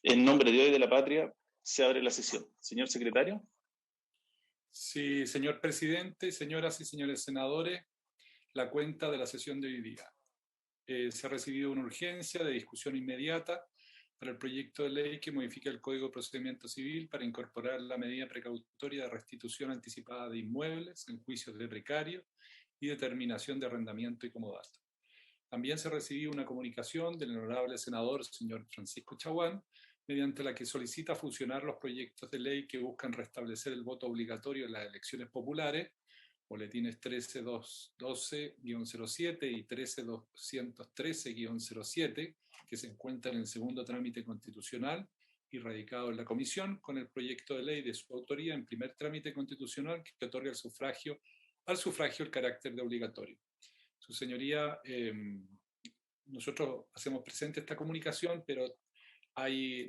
En nombre de Dios y de la patria, se abre la sesión. Señor secretario. Sí, señor presidente, señoras y señores senadores, la cuenta de la sesión de hoy día. Se ha recibido una urgencia de discusión inmediata para el proyecto de ley que modifica el Código de Procedimiento Civil para incorporar la medida precautoria de restitución anticipada de inmuebles en juicios de precario y determinación de arrendamiento y comodato. También se recibió una comunicación del honorable senador señor Francisco Chaguán, mediante la que solicita fusionar los proyectos de ley que buscan restablecer el voto obligatorio en las elecciones populares, boletines 13212-07 y 13213-07, que se encuentran en el segundo trámite constitucional y radicado en la comisión, con el proyecto de ley de su autoría en primer trámite constitucional que otorga al sufragio el carácter de obligatorio. Su señoría, nosotros hacemos presente esta comunicación, pero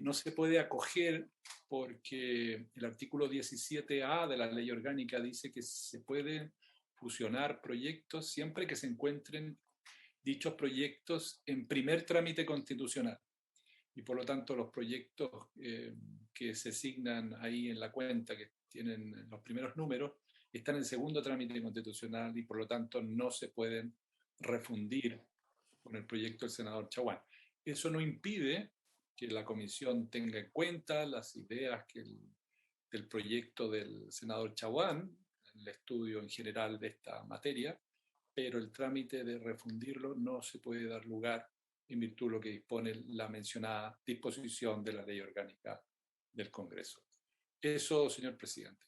no se puede acoger porque el artículo 17A de la ley orgánica dice que se pueden fusionar proyectos siempre que se encuentren dichos proyectos en primer trámite constitucional. Y por lo tanto los proyectos que se asignan ahí en la cuenta, que tienen los primeros números, están en segundo trámite constitucional y por lo tanto no se pueden refundir con el proyecto del senador Chaguán. Eso no impide que la comisión tenga en cuenta las ideas del proyecto del senador Chaguán, el estudio en general de esta materia, pero el trámite de refundirlo no se puede dar lugar en virtud de lo que dispone la mencionada disposición de la ley orgánica del Congreso. Eso, señor presidente.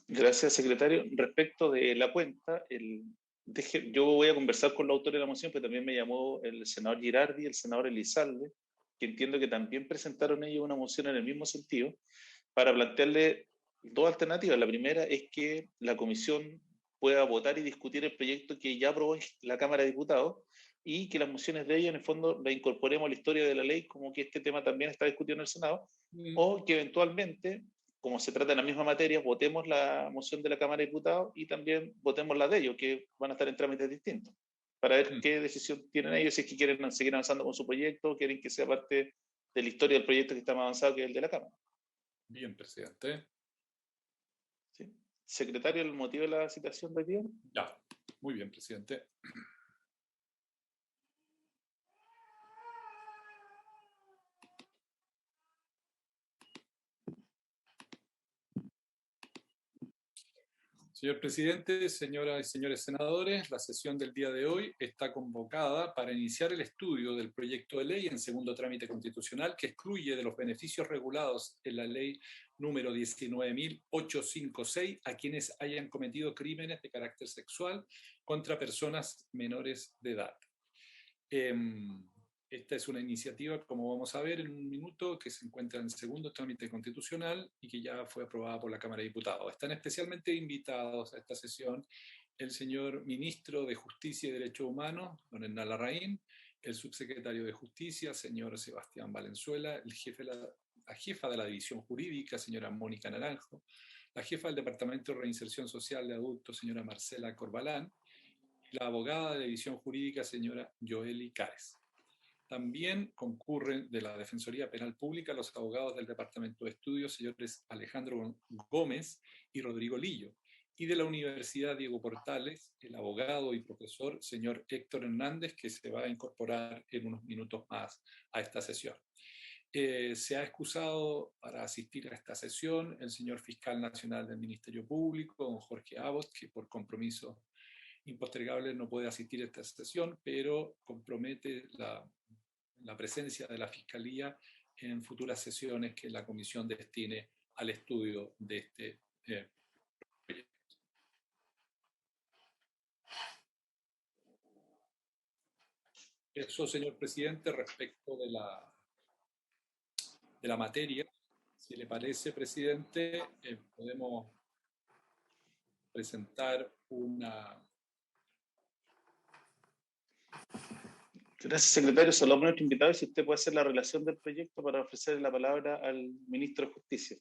Gracias, secretario. Respecto de la cuenta, yo voy a conversar con la autora de la moción, pero también me llamó el senador Girardi y el senador Elizalde, que entiendo que también presentaron ellos una moción en el mismo sentido, para plantearle dos alternativas. La primera es que la comisión pueda votar y discutir el proyecto que ya aprobó la Cámara de Diputados y que las mociones de ella, en el fondo, la incorporemos a la historia de la ley, como que este tema también está discutido en el Senado, o que eventualmente, como se trata de la misma materia, votemos la moción de la Cámara de Diputados y también votemos la de ellos, que van a estar en trámites distintos, para ver qué decisión tienen ellos, si es que quieren seguir avanzando con su proyecto, o quieren que sea parte de la historia del proyecto que está más avanzado, que es el de la Cámara. Bien, presidente. ¿Sí? Secretario, ¿el motivo de la citación de hoy día? Ya, muy bien, presidente. Señor presidente, señoras y señores senadores, la sesión del día de hoy está convocada para iniciar el estudio del proyecto de ley en segundo trámite constitucional que excluye de los beneficios regulados en la ley número 19.856 a quienes hayan cometido crímenes de carácter sexual contra personas menores de edad. Esta es una iniciativa, como vamos a ver en un minuto, que se encuentra en segundo trámite constitucional y que ya fue aprobada por la Cámara de Diputados. Están especialmente invitados a esta sesión el señor Ministro de Justicia y Derechos Humanos, don Hernán Larraín, el subsecretario de Justicia, señor Sebastián Valenzuela, la jefa de la División Jurídica, señora Mónica Naranjo, la jefa del Departamento de Reinserción Social de Adultos, señora Marcela Corbalán, y la abogada de la División Jurídica, señora Joely Cárez. También concurren de la Defensoría Penal Pública los abogados del Departamento de Estudios, señores Alejandro Gómez y Rodrigo Lillo, y de la Universidad Diego Portales, el abogado y profesor señor Héctor Hernández, que se va a incorporar en unos minutos más a esta sesión. Se ha excusado para asistir a esta sesión el señor Fiscal Nacional del Ministerio Público, don Jorge Abbott, que por compromiso impostergable no puede asistir a esta sesión, pero compromete la presencia de la Fiscalía en futuras sesiones que la Comisión destine al estudio de este proyecto. Eso, señor presidente, respecto de la materia. Si le parece, presidente, podemos presentar una... Gracias, secretario. Saludamos a nuestro invitado y si usted puede hacer la relación del proyecto para ofrecer la palabra al ministro de Justicia.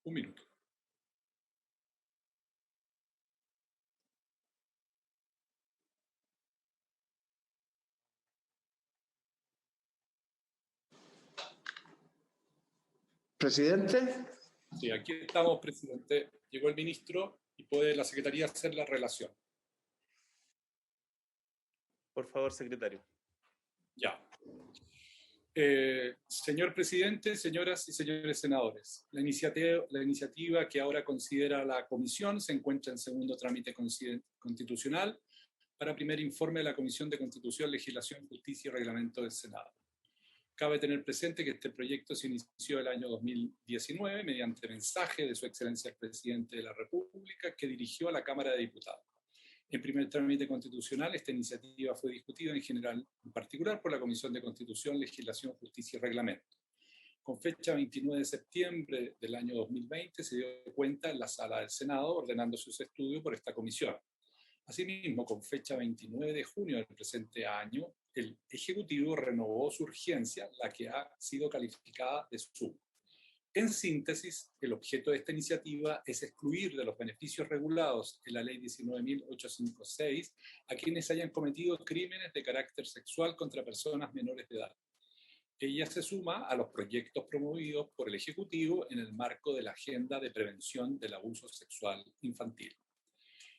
Un minuto. Presidente. Sí, aquí estamos, presidente. Llegó el ministro y puede la Secretaría hacer la relación. Por favor, secretario. Ya. Señor presidente, señoras y señores senadores, la iniciativa que ahora considera la comisión se encuentra en segundo trámite constitucional para primer informe de la Comisión de Constitución, Legislación, Justicia y Reglamento del Senado. Cabe tener presente que este proyecto se inició el año 2019 mediante mensaje de Su Excelencia el Presidente de la República, que dirigió a la Cámara de Diputados. En primer trámite constitucional, esta iniciativa fue discutida en general, en particular por la Comisión de Constitución, Legislación, Justicia y Reglamento. Con fecha 29 de septiembre del año 2020 se dio cuenta en la Sala del Senado ordenando su estudio por esta comisión. Asimismo, con fecha 29 de junio del presente año, el Ejecutivo renovó su urgencia, la que ha sido calificada de suma. En síntesis, el objeto de esta iniciativa es excluir de los beneficios regulados en la Ley 19.856 a quienes hayan cometido crímenes de carácter sexual contra personas menores de edad. Ella se suma a los proyectos promovidos por el Ejecutivo en el marco de la Agenda de Prevención del Abuso Sexual Infantil.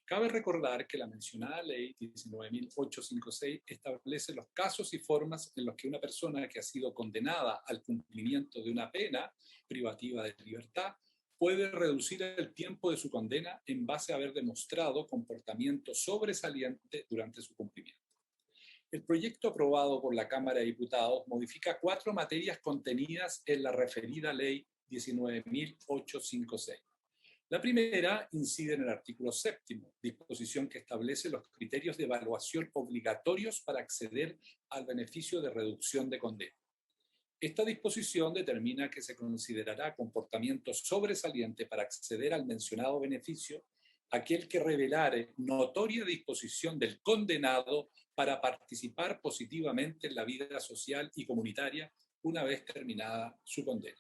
Cabe recordar que la mencionada Ley 19.856 establece los casos y formas en los que una persona que ha sido condenada al cumplimiento de una pena privativa de libertad puede reducir el tiempo de su condena en base a haber demostrado comportamiento sobresaliente durante su cumplimiento. El proyecto aprobado por la Cámara de Diputados modifica 4 materias contenidas en la referida Ley 19.856. La primera incide en el artículo 7º, disposición que establece los criterios de evaluación obligatorios para acceder al beneficio de reducción de condena. Esta disposición determina que se considerará comportamiento sobresaliente para acceder al mencionado beneficio aquel que revelare notoria disposición del condenado para participar positivamente en la vida social y comunitaria una vez terminada su condena.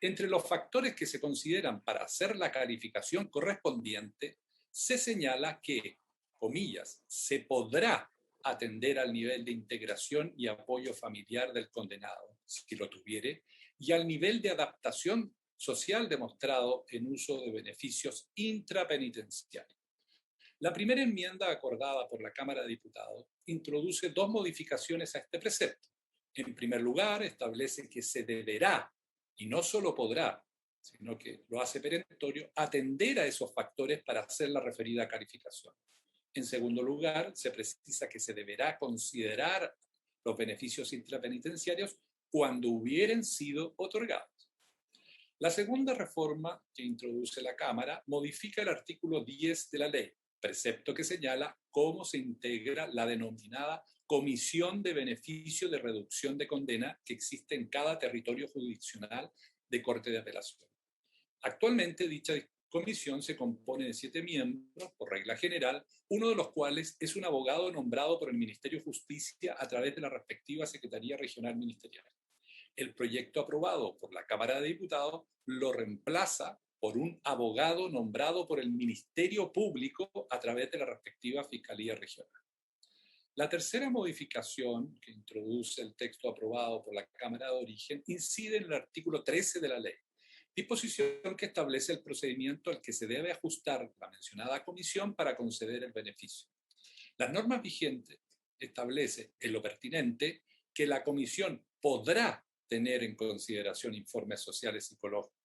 Entre los factores que se consideran para hacer la calificación correspondiente, se señala que, comillas, se podrá atender al nivel de integración y apoyo familiar del condenado, si lo tuviere, y al nivel de adaptación social demostrado en uso de beneficios intrapenitenciarios. La primera enmienda acordada por la Cámara de Diputados introduce 2 modificaciones a este precepto. En primer lugar, establece que se deberá, y no solo podrá, sino que lo hace perentorio, atender a esos factores para hacer la referida calificación. En segundo lugar, se precisa que se deberá considerar los beneficios intrapenitenciarios cuando hubieren sido otorgados. La segunda reforma que introduce la Cámara modifica el artículo 10 de la ley, precepto que señala cómo se integra la denominada Comisión de Beneficio de Reducción de Condena que existe en cada territorio jurisdiccional de Corte de Apelación. Actualmente, dicha comisión se compone de 7 miembros, por regla general, uno de los cuales es un abogado nombrado por el Ministerio de Justicia a través de la respectiva Secretaría Regional Ministerial. El proyecto aprobado por la Cámara de Diputados lo reemplaza por un abogado nombrado por el Ministerio Público a través de la respectiva Fiscalía Regional. La tercera modificación que introduce el texto aprobado por la Cámara de Origen incide en el artículo 13 de la ley, disposición que establece el procedimiento al que se debe ajustar la mencionada comisión para conceder el beneficio. Las normas vigentes establecen en lo pertinente que la comisión podrá tener en consideración informes sociales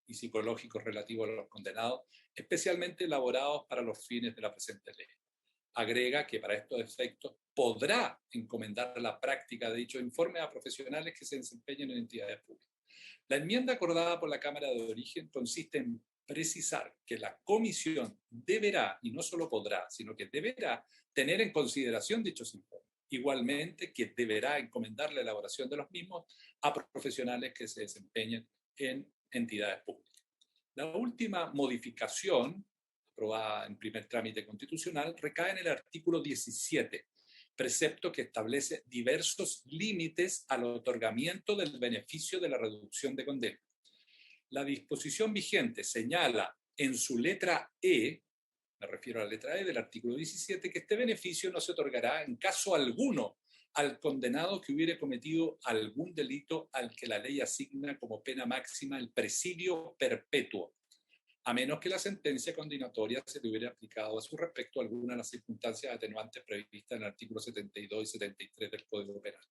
y psicológicos relativos a los condenados, especialmente elaborados para los fines de la presente ley. Agrega que para estos efectos podrá encomendar la práctica de dichos informes a profesionales que se desempeñen en entidades públicas. La enmienda acordada por la Cámara de Origen consiste en precisar que la comisión deberá, y no solo podrá, sino que deberá tener en consideración dichos informes. Igualmente, que deberá encomendar la elaboración de los mismos a profesionales que se desempeñen en entidades públicas. La última modificación, aprobada en primer trámite constitucional, recae en el artículo 17, precepto que establece diversos límites al otorgamiento del beneficio de la reducción de condena. La disposición vigente señala en su letra E, me refiero a la letra E del artículo 17, que este beneficio no se otorgará en caso alguno al condenado que hubiere cometido algún delito al que la ley asigna como pena máxima el presidio perpetuo, a menos que la sentencia condenatoria se le hubiera aplicado a su respecto alguna de las circunstancias atenuantes previstas en el artículo 72 y 73 del Código Penal.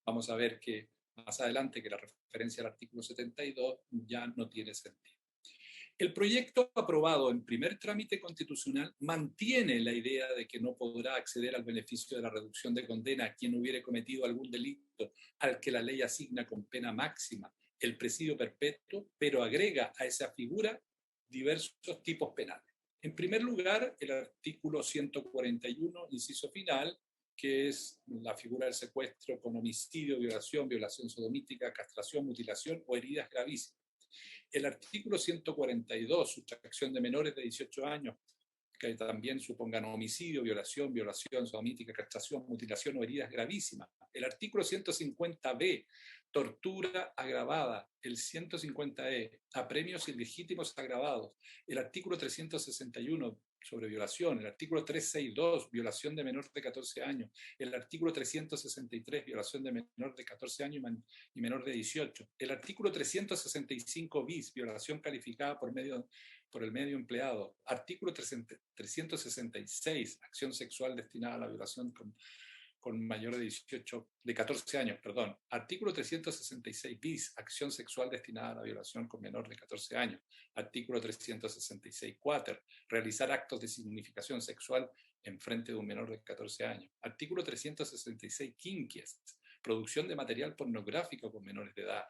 Vamos a ver que más adelante que la referencia al artículo 72 ya no tiene sentido. El proyecto aprobado en primer trámite constitucional mantiene la idea de que no podrá acceder al beneficio de la reducción de condena quien hubiere cometido algún delito al que la ley asigna con pena máxima el presidio perpetuo, pero agrega a esa figura diversos tipos penales. En primer lugar, el artículo 141, inciso final, que es la figura del secuestro con homicidio, violación sodomítica, castración, mutilación o heridas gravísimas. El artículo 142, sustracción de menores de 18 años, que también supongan homicidio, violación sodomítica, castración, mutilación o heridas gravísimas. El artículo 150b, tortura agravada. El 150e, apremios ilegítimos agravados. El artículo 361, sobre violación. El artículo 362, violación de menor de 14 años. El artículo 363, violación de menor de 14 años y menor de 18. El artículo 365 bis, violación calificada por el medio empleado. Artículo 366, acción sexual destinada a la violación con mayor de 14 años, perdón. Artículo 366 bis, acción sexual destinada a la violación con menor de 14 años. Artículo 366 quater, realizar actos de significación sexual en frente de un menor de 14 años. Artículo 366 quinquies, producción de material pornográfico con menores de edad.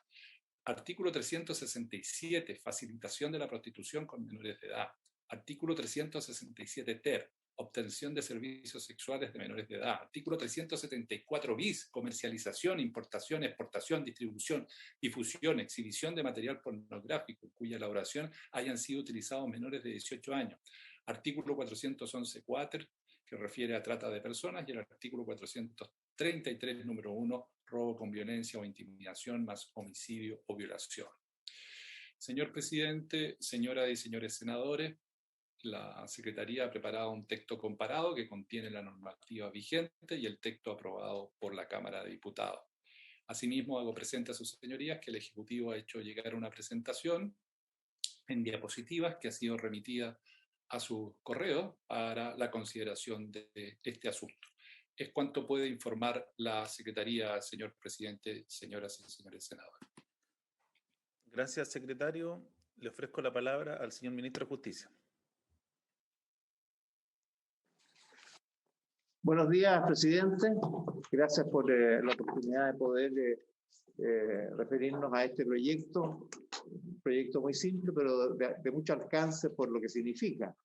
Artículo 367, facilitación de la prostitución con menores de edad. Artículo 367 ter, obtención de servicios sexuales de menores de edad. Artículo 374 bis, comercialización, importación, exportación, distribución, difusión, exhibición de material pornográfico cuya elaboración hayan sido utilizados menores de 18 años. Artículo 411 quater, que refiere a trata de personas, y el artículo 433, número 1, robo con violencia o intimidación más homicidio o violación. Señor presidente, señoras y señores senadores, la Secretaría ha preparado un texto comparado que contiene la normativa vigente y el texto aprobado por la Cámara de Diputados. Asimismo, hago presente a sus señorías que el Ejecutivo ha hecho llegar una presentación en diapositivas que ha sido remitida a su correo para la consideración de este asunto. Es cuanto puede informar la Secretaría, señor presidente, señoras y señores senadores. Gracias, secretario. Le ofrezco la palabra al señor ministro de Justicia. Buenos días, presidente. Gracias por la oportunidad de poder referirnos a este proyecto. Un proyecto muy simple, pero de mucho alcance por lo que significa.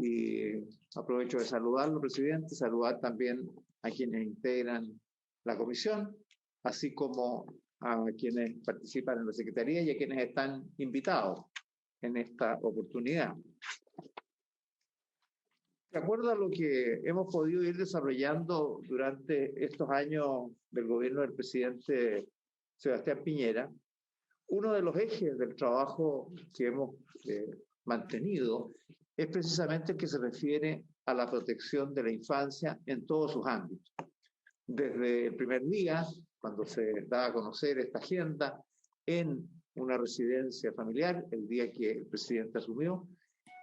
Y aprovecho de saludarlo, presidente, saludar también a quienes integran la comisión, así como a quienes participan en la Secretaría y a quienes están invitados en esta oportunidad. De acuerdo a lo que hemos podido ir desarrollando durante estos años del gobierno del presidente Sebastián Piñera, uno de los ejes del trabajo que hemos mantenido es precisamente el que se refiere a la protección de la infancia en todos sus ámbitos. Desde el primer día, cuando se da a conocer esta agenda en una residencia familiar, el día que el presidente asumió,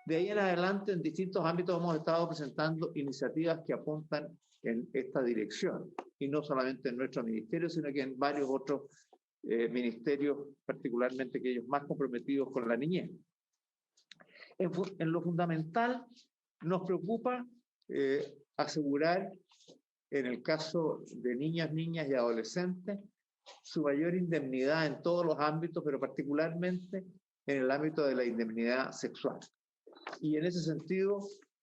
de ahí en adelante, en distintos ámbitos hemos estado presentando iniciativas que apuntan en esta dirección, y no solamente en nuestro ministerio, sino que en varios otros ministerios, particularmente aquellos más comprometidos con la niñez. En lo fundamental, nos preocupa asegurar, en el caso de niñas y adolescentes, su mayor indemnidad en todos los ámbitos, pero particularmente en el ámbito de la indemnidad sexual. Y en ese sentido,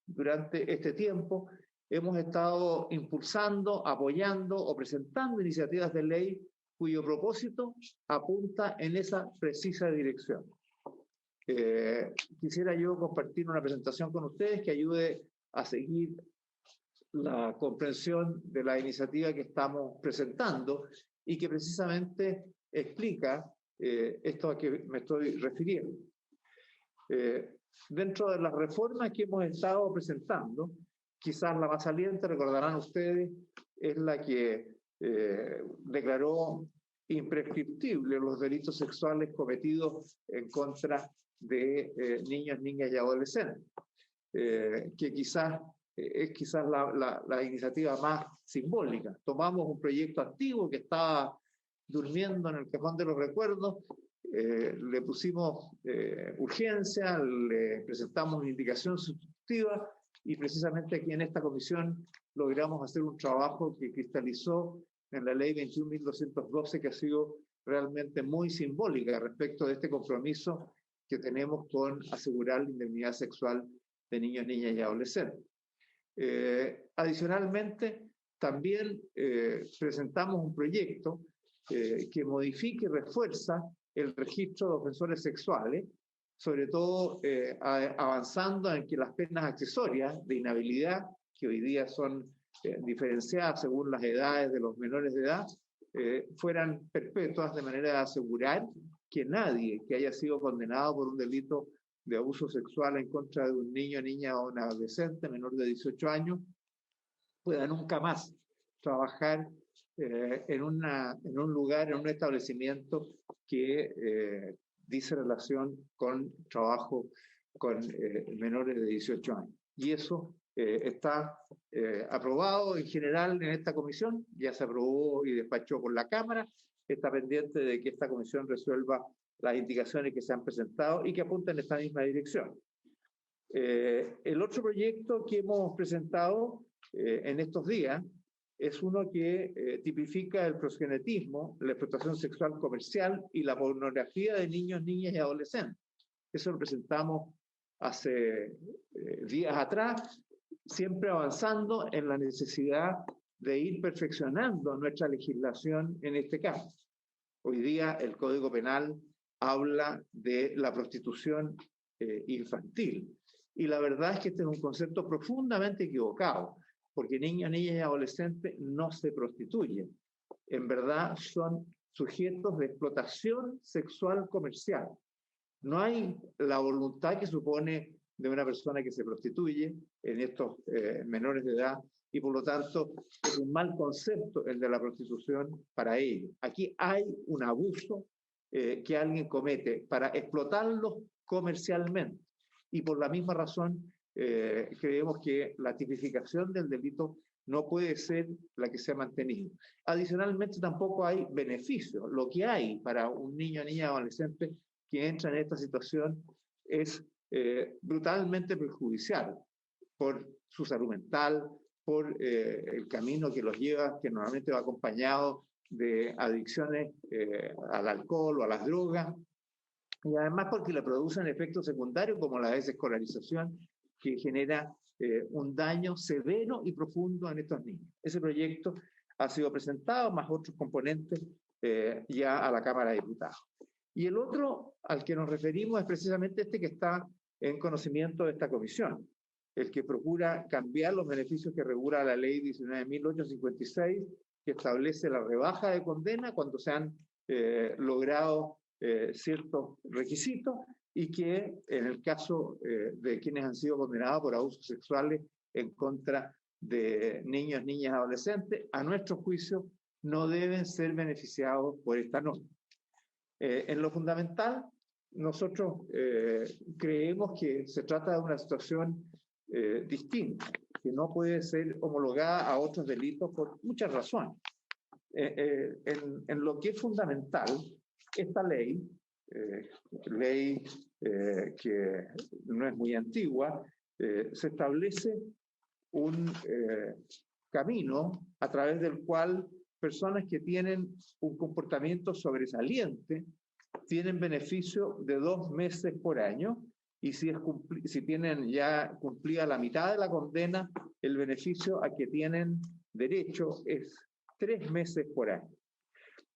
durante este tiempo, hemos estado impulsando, apoyando o presentando iniciativas de ley cuyo propósito apunta en esa precisa dirección. Quisiera yo compartir una presentación con ustedes que ayude a seguir la comprensión de la iniciativa que estamos presentando y que precisamente explica esto a que me estoy refiriendo. Dentro de las reformas que hemos estado presentando, quizás la más saliente, recordarán ustedes, es la que declaró imprescriptibles los delitos sexuales cometidos en contra de niños, niñas y adolescentes, que quizás es quizás la iniciativa más simbólica. Tomamos un proyecto activo que estaba durmiendo en el cajón de los recuerdos, le pusimos urgencia, le presentamos una indicación sustitutiva y precisamente aquí en esta comisión logramos hacer un trabajo que cristalizó en la ley 21.212, que ha sido realmente muy simbólica respecto de este compromiso que tenemos con asegurar la indemnidad sexual de niños, niñas y adolescentes. Adicionalmente, también presentamos un proyecto que modifique y refuerza el registro de ofensores sexuales, sobre todo avanzando en que las penas accesorias de inhabilidad, que hoy día son diferenciadas según las edades de los menores de edad, fueran perpetuas, de manera de asegurar que nadie que haya sido condenado por un delito de abuso sexual en contra de un niño, niña o un adolescente menor de 18 años pueda nunca más trabajar en un lugar, en un establecimiento que dice relación con trabajo con menores de 18 años. Y eso está aprobado en general en esta comisión, ya se aprobó y despachó por la Cámara, está pendiente de que esta comisión resuelva las indicaciones que se han presentado y que apuntan en esta misma dirección. El otro proyecto que hemos presentado en estos días es uno que tipifica el proxenetismo, la explotación sexual comercial y la pornografía de niños, niñas y adolescentes. Eso lo presentamos hace días atrás, siempre avanzando en la necesidad de ir perfeccionando nuestra legislación en este caso. Hoy día el Código Penal habla de la prostitución infantil. Y la verdad es que este es un concepto profundamente equivocado, porque niños, niñas y adolescentes no se prostituyen. En verdad son sujetos de explotación sexual comercial. No hay la voluntad que supone de una persona que se prostituye en estos menores de edad, y por lo tanto es un mal concepto el de la prostitución para ellos. Aquí hay un abuso que alguien comete para explotarlos comercialmente, y por la misma razón creemos que la tipificación del delito no puede ser la que se ha mantenido. Adicionalmente, tampoco hay beneficio. Lo que hay para un niño, niña, adolescente que entra en esta situación es brutalmente perjudicial por su salud mental, por el camino que los lleva, que normalmente va acompañado de adicciones al alcohol o a las drogas, y además porque le producen efectos secundarios como la desescolarización, que genera un daño severo y profundo en estos niños. Ese proyecto ha sido presentado, más otros componentes, ya a la Cámara de Diputados. Y el otro al que nos referimos es precisamente este que está en conocimiento de esta comisión, el que procura cambiar los beneficios que regula la ley 19.856, que establece la rebaja de condena cuando se han logrado ciertos requisitos, y que en el caso de quienes han sido condenados por abusos sexuales en contra de niños, niñas, adolescentes, a nuestro juicio no deben ser beneficiados por esta norma. En lo fundamental, nosotros creemos que se trata de una situación distinta, que no puede ser homologada a otros delitos por muchas razones. En lo que es fundamental, esta ley que no es muy antigua, se establece un camino a través del cual personas que tienen un comportamiento sobresaliente tienen beneficio de 2 meses por año, y si tienen ya cumplida la mitad de la condena, el beneficio a que tienen derecho es 3 meses por año.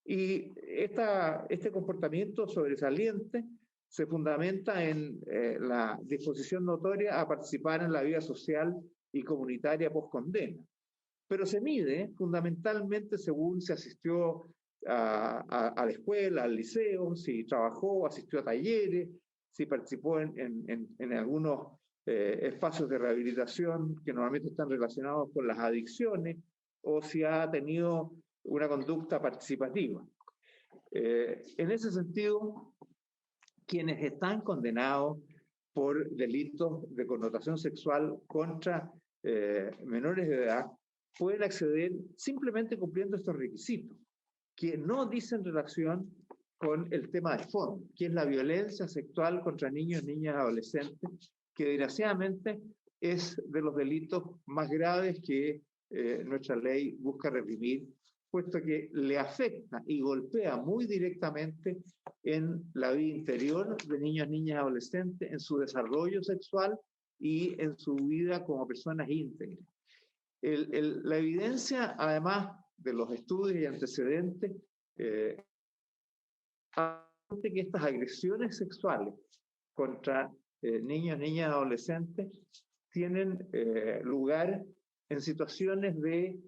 Y este comportamiento sobresaliente se fundamenta en la disposición notoria a participar en la vida social y comunitaria post-condena. Pero se mide fundamentalmente según si asistió a la escuela, al liceo, si trabajó, asistió a talleres, si participó en algunos espacios de rehabilitación que normalmente están relacionados con las adicciones, o si ha tenido una conducta participativa. En ese sentido, quienes están condenados por delitos de connotación sexual contra menores de edad pueden acceder simplemente cumpliendo estos requisitos, que no dicen relación con el tema de fondo, que es la violencia sexual contra niños, niñas, adolescentes, que desgraciadamente es de los delitos más graves que nuestra ley busca reprimir, puesto que le afecta y golpea muy directamente en la vida interior de niños, niñas, adolescentes, en su desarrollo sexual y en su vida como personas íntegras. La evidencia, además de los estudios y antecedentes, hace que estas agresiones sexuales contra niños, niñas, adolescentes tienen lugar en situaciones de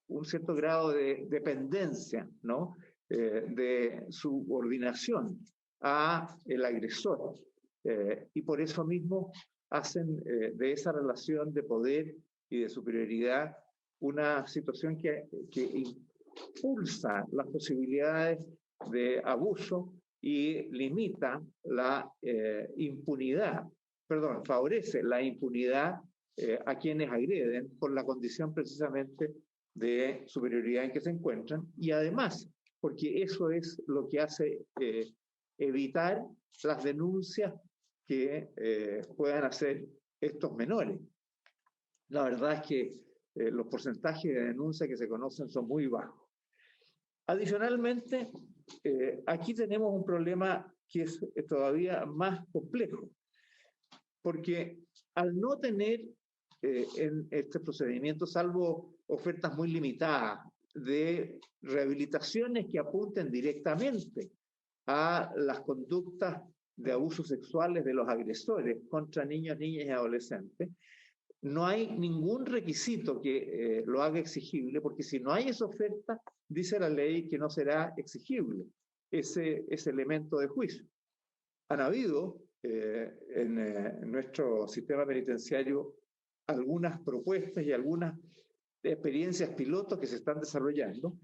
un cierto grado de dependencia, ¿no? De subordinación a el agresor. Y por eso mismo hacen de esa relación de poder y de superioridad una situación que impulsa las posibilidades de abuso y limita la impunidad, perdón, favorece la impunidad a quienes agreden por la condición precisamente de superioridad en que se encuentran, y además porque eso es lo que hace evitar las denuncias que puedan hacer estos menores. La verdad es que los porcentajes de denuncia que se conocen son muy bajos. Adicionalmente, aquí tenemos un problema que es todavía más complejo, porque al no tener en este procedimiento, salvo ofertas muy limitadas de rehabilitaciones que apunten directamente a las conductas de abusos sexuales de los agresores contra niños, niñas y adolescentes, no hay ningún requisito que lo haga exigible, porque si no hay esa oferta, dice la ley que no será exigible ese elemento de juicio. Han habido en nuestro sistema penitenciario algunas propuestas y algunas experiencias pilotos que se están desarrollando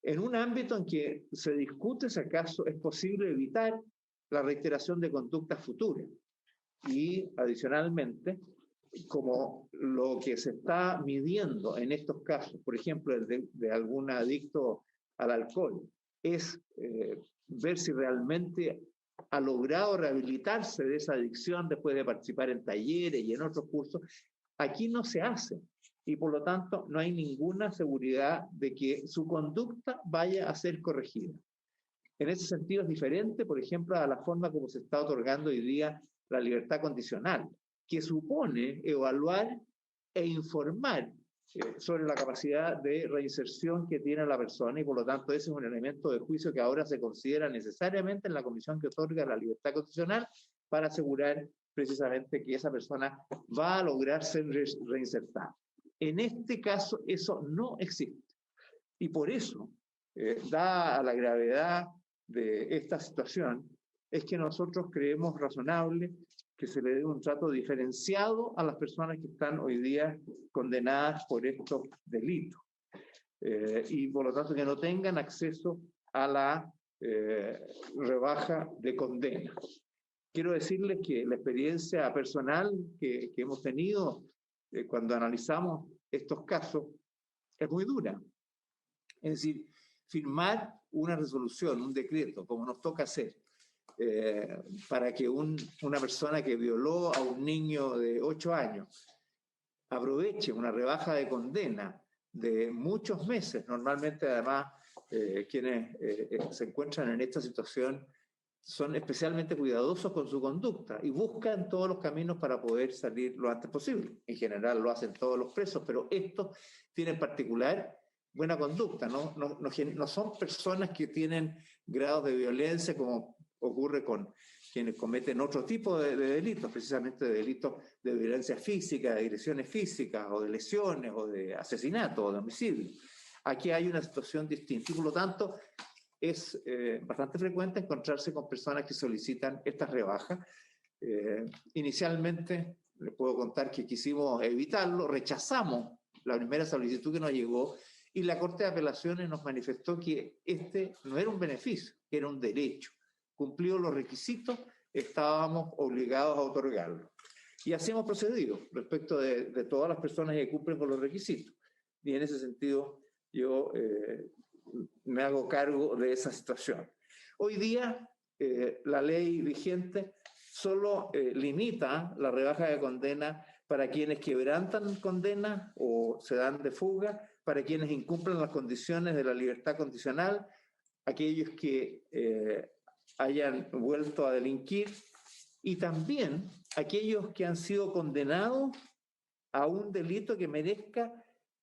en un ámbito en que se discute si acaso es posible evitar la reiteración de conductas futuras. Y adicionalmente, como lo que se está midiendo en estos casos, por ejemplo, de algún adicto al alcohol, es ver si realmente ha logrado rehabilitarse de esa adicción después de participar en talleres y en otros cursos. Aquí no se hace y por lo tanto no hay ninguna seguridad de que su conducta vaya a ser corregida. En ese sentido es diferente, por ejemplo, a la forma como se está otorgando hoy día la libertad condicional, que supone evaluar e informar sobre la capacidad de reinserción que tiene la persona y por lo tanto ese es un elemento de juicio que ahora se considera necesariamente en la comisión que otorga la libertad condicional para asegurar precisamente que esa persona va a lograr ser reinsertada. En este caso eso no existe y por eso, dada la gravedad de esta situación, es que nosotros creemos razonable que se le dé un trato diferenciado a las personas que están hoy día condenadas por estos delitos y por lo tanto que no tengan acceso a la rebaja de condena. Quiero decirles que la experiencia personal que hemos tenido cuando analizamos estos casos es muy dura. Es decir, firmar una resolución, un decreto, como nos toca hacer, para que una persona que violó a un niño de 8 años aproveche una rebaja de condena de muchos meses. Normalmente, además, quienes se encuentran en esta situación son especialmente cuidadosos con su conducta y buscan todos los caminos para poder salir lo antes posible. En general lo hacen todos los presos, pero estos tienen en particular buena conducta, no son personas que tienen grados de violencia como ocurre con quienes cometen otro tipo de delitos, precisamente de delitos de violencia física, de agresiones físicas o de lesiones o de asesinato o de homicidio. Aquí hay una situación distinta y por lo tanto es bastante frecuente encontrarse con personas que solicitan estas rebajas. Inicialmente, les puedo contar que quisimos evitarlo, rechazamos la primera solicitud que nos llegó y la Corte de Apelaciones nos manifestó que este no era un beneficio, que era un derecho. Cumplidos los requisitos, estábamos obligados a otorgarlo. Y así hemos procedido respecto de todas las personas que cumplen con los requisitos. Y en ese sentido, yo me hago cargo de esa situación. Hoy día, la ley vigente solo limita la rebaja de condena para quienes quebrantan condena o se dan de fuga, para quienes incumplen las condiciones de la libertad condicional, aquellos que hayan vuelto a delinquir y también aquellos que han sido condenados a un delito que merezca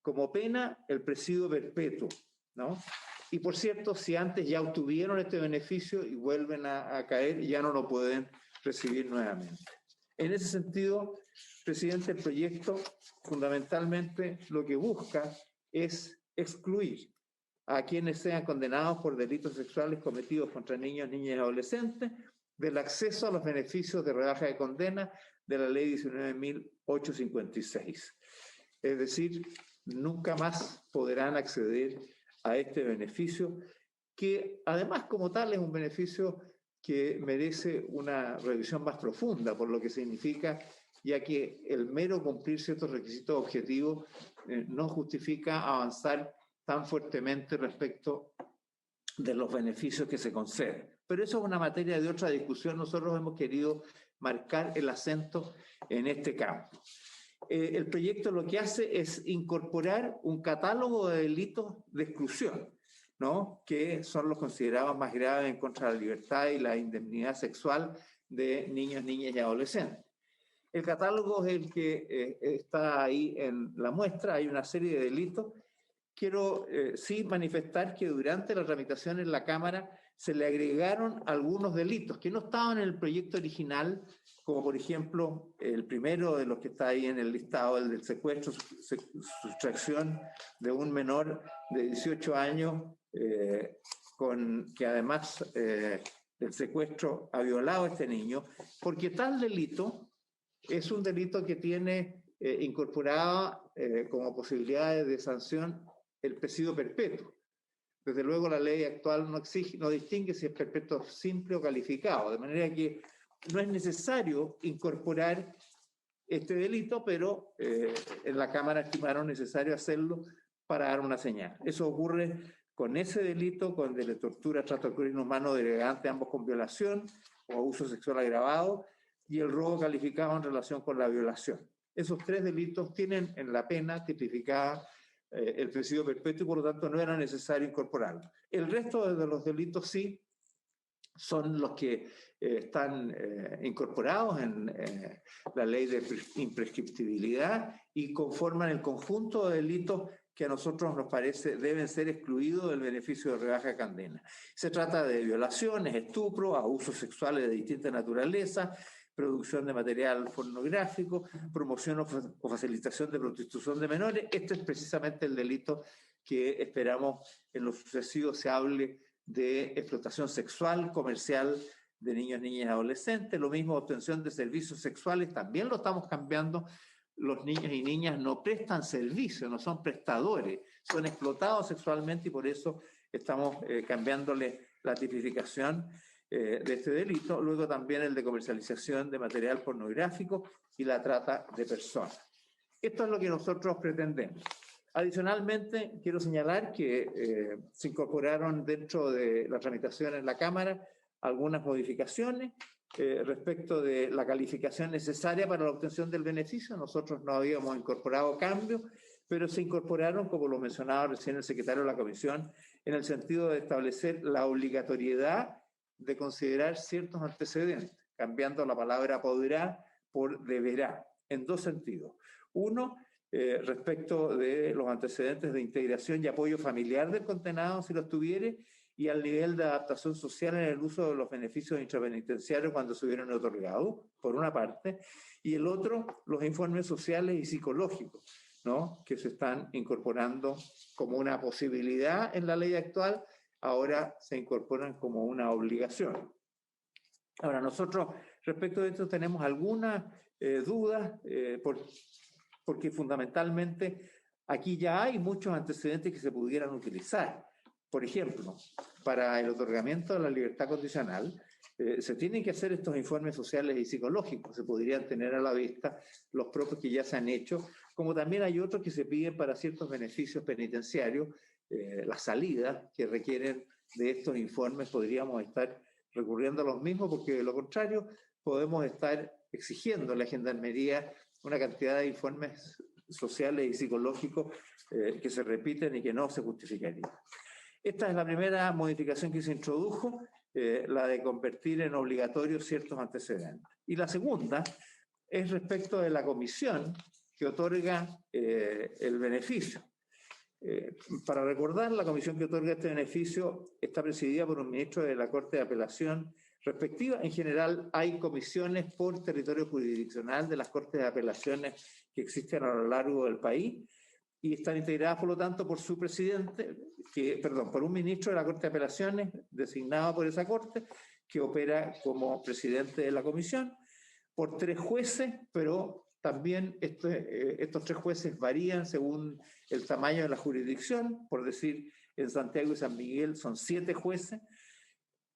como pena el presidio perpetuo, ¿no? Y por cierto, si antes ya obtuvieron este beneficio y vuelven a caer, ya no lo pueden recibir nuevamente. En ese sentido, presidente, el proyecto fundamentalmente lo que busca es excluir a quienes sean condenados por delitos sexuales cometidos contra niños, niñas y adolescentes del acceso a los beneficios de rebaja de condena de la ley 19.856. Es decir, nunca más podrán acceder a este beneficio, que además como tal es un beneficio que merece una revisión más profunda por lo que significa, ya que el mero cumplir ciertos requisitos objetivos no justifica avanzar tan fuertemente respecto de los beneficios que se conceden. Pero eso es una materia de otra discusión. Nosotros hemos querido marcar el acento en este campo. El proyecto lo que hace es incorporar un catálogo de delitos de exclusión, ¿no? Que son los considerados más graves en contra de la libertad y la indemnidad sexual de niños, niñas y adolescentes. El catálogo es el que está ahí en la muestra. Hay una serie de delitos. Quiero sí manifestar que durante la tramitación en la Cámara se le agregaron algunos delitos que no estaban en el proyecto original, como por ejemplo el primero de los que está ahí en el listado, el del secuestro, sustracción de un menor de 18 años, que además del secuestro ha violado a este niño, porque tal delito es un delito que tiene incorporada como posibilidades de sanción el presidio perpetuo. Desde luego la ley actual no distingue si es perpetuo simple o calificado, de manera que no es necesario incorporar este delito, pero en la Cámara estimaron necesario hacerlo para dar una señal. Eso ocurre con ese delito, con el de tortura, trato cruel inhumano, degradante, ambos con violación o abuso sexual agravado, y el robo calificado en relación con la violación. Esos tres delitos tienen en la pena tipificada el presidio perpetuo y por lo tanto no era necesario incorporarlo. El resto de los delitos sí son los que están incorporados en la ley de imprescriptibilidad y conforman el conjunto de delitos que a nosotros nos parece deben ser excluidos del beneficio de rebaja de condena. Se trata de violaciones, estupro, abusos sexuales de distinta naturaleza, producción de material pornográfico, promoción o facilitación de prostitución de menores. Este es precisamente el delito que esperamos en lo sucesivo se hable de explotación sexual, comercial de niños, niñas y adolescentes. Lo mismo obtención de servicios sexuales, también lo estamos cambiando. Los niños y niñas no prestan servicio, no son prestadores, son explotados sexualmente y por eso estamos cambiándole la tipificación de este delito. Luego también el de comercialización de material pornográfico y la trata de personas. Esto es lo que nosotros pretendemos. Adicionalmente, quiero señalar que se incorporaron dentro de la tramitación en la Cámara algunas modificaciones respecto de la calificación necesaria para la obtención del beneficio. Nosotros no habíamos incorporado cambios, pero se incorporaron, como lo mencionaba recién el secretario de la Comisión, en el sentido de establecer la obligatoriedad de considerar ciertos antecedentes, cambiando la palabra podrá por deberá, en dos sentidos. Uno, respecto de los antecedentes de integración y apoyo familiar del condenado, si los tuviere, y al nivel de adaptación social en el uso de los beneficios intrapenitenciarios cuando se hubieran otorgado, por una parte, y el otro, los informes sociales y psicológicos, ¿no? Que se están incorporando como una posibilidad en la ley actual, ahora se incorporan como una obligación. Ahora, nosotros respecto de esto tenemos algunas dudas, porque fundamentalmente Aquí ya hay muchos antecedentes que se pudieran utilizar. Por ejemplo, para el otorgamiento de la libertad condicional, se tienen que hacer estos informes sociales y psicológicos, se podrían tener a la vista los propios que ya se han hecho, como también hay otros que se piden para ciertos beneficios penitenciarios, las salidas que requieren de estos informes, podríamos estar recurriendo a los mismos, porque de lo contrario podemos estar exigiendo a la Gendarmería una cantidad de informes sociales y psicológicos que se repiten y que no se justificarían. Esta es la primera modificación que se introdujo, la de convertir en obligatorio ciertos antecedentes. Y la segunda es respecto de la comisión que otorga el beneficio. Para recordar, la comisión que otorga este beneficio está presidida por un ministro de la Corte de Apelación respectiva. En general, hay comisiones por territorio jurisdiccional de las Cortes de Apelaciones que existen a lo largo del país y están integradas, por lo tanto, por su presidente, por un ministro de la Corte de Apelaciones designado por esa Corte, que opera como presidente de la comisión, por 3 jueces, pero también estos 3 jueces varían según el tamaño de la jurisdicción. Por decir, en Santiago y San Miguel son 7 jueces,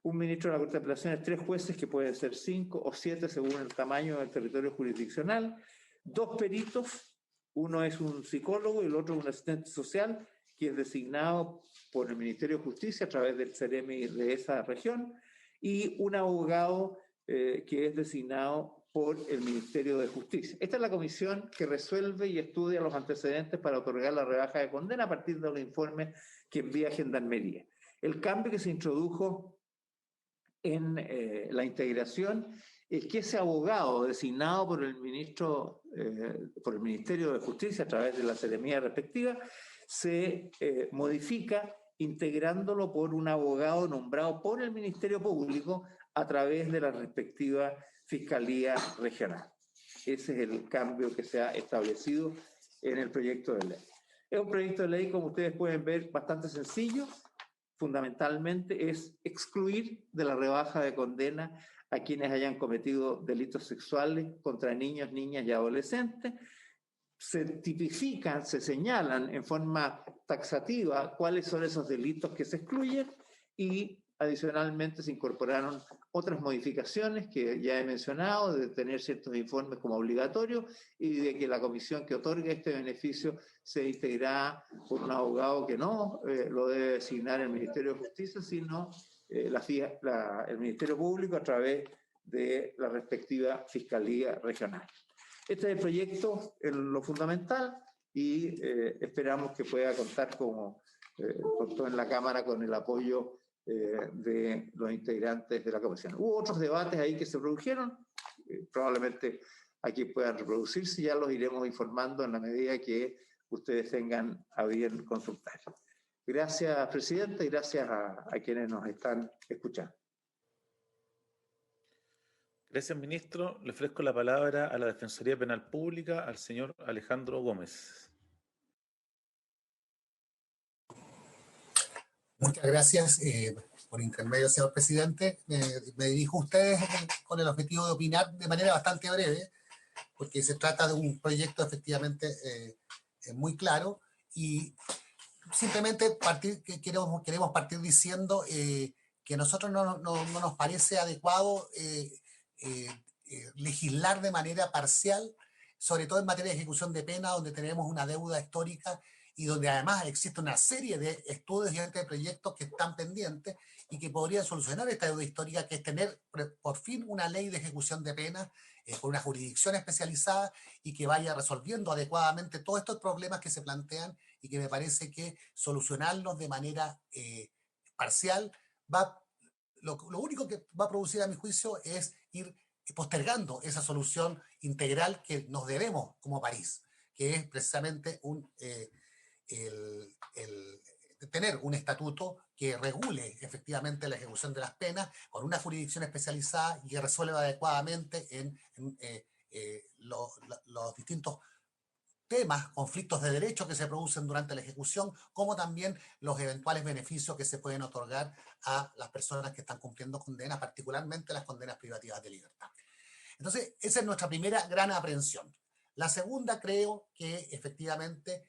un ministro de la Corte de Apelaciones, 3 jueces, que pueden ser 5 o 7 según el tamaño del territorio jurisdiccional, 2 peritos, uno es un psicólogo y el otro un asistente social, que es designado por el Ministerio de Justicia a través del CEREMI de esa región, y un abogado que es designado por el Ministerio de Justicia. Esta es la comisión que resuelve y estudia los antecedentes para otorgar la rebaja de condena a partir de los informes que envía Gendarmería. El cambio que se introdujo en la integración es que ese abogado designado por el Ministerio de Justicia a través de la seremía respectiva se modifica integrándolo por un abogado nombrado por el Ministerio Público a través de la respectiva Fiscalía Regional. Ese es el cambio que se ha establecido en el proyecto de ley. Es un proyecto de ley, como ustedes pueden ver, bastante sencillo. Fundamentalmente es excluir de la rebaja de condena a quienes hayan cometido delitos sexuales contra niños, niñas y adolescentes. Se tipifican, se señalan en forma taxativa cuáles son esos delitos que se excluyen y adicionalmente se incorporaron otras modificaciones que ya he mencionado, de tener ciertos informes como obligatorios y de que la comisión que otorga este beneficio se integrará por un abogado que no lo debe designar el Ministerio de Justicia, sino el Ministerio Público a través de la respectiva Fiscalía Regional. Este es el proyecto en lo fundamental y esperamos que pueda contar con todo en la Cámara con el apoyo de los integrantes de la comisión. Hubo otros debates ahí que se produjeron, probablemente aquí puedan reproducirse, ya los iremos informando en la medida que ustedes tengan a bien consultar. Gracias, Presidenta, y gracias a quienes nos están escuchando. Gracias, ministro. Le ofrezco la palabra a la Defensoría Penal Pública, al señor Alejandro Gómez. Muchas gracias por intermedio, señor presidente. Me dirijo a ustedes con el objetivo de opinar de manera bastante breve, porque se trata de un proyecto efectivamente muy claro y simplemente queremos partir diciendo que a nosotros no nos parece adecuado legislar de manera parcial, sobre todo en materia de ejecución de pena, donde tenemos una deuda histórica y donde además existe una serie de estudios y de proyectos que están pendientes y que podrían solucionar esta deuda histórica, que es tener por fin una ley de ejecución de penas con una jurisdicción especializada y que vaya resolviendo adecuadamente todos estos problemas que se plantean y que me parece que solucionarlos de manera parcial lo único que va a producir, a mi juicio, es ir postergando esa solución integral que nos debemos como país, que es precisamente tener un estatuto que regule efectivamente la ejecución de las penas con una jurisdicción especializada y que resuelva adecuadamente los distintos temas, conflictos de derecho que se producen durante la ejecución, como también los eventuales beneficios que se pueden otorgar a las personas que están cumpliendo condenas, particularmente las condenas privativas de libertad. Entonces, esa es nuestra primera gran aprehensión. La segunda, creo que efectivamente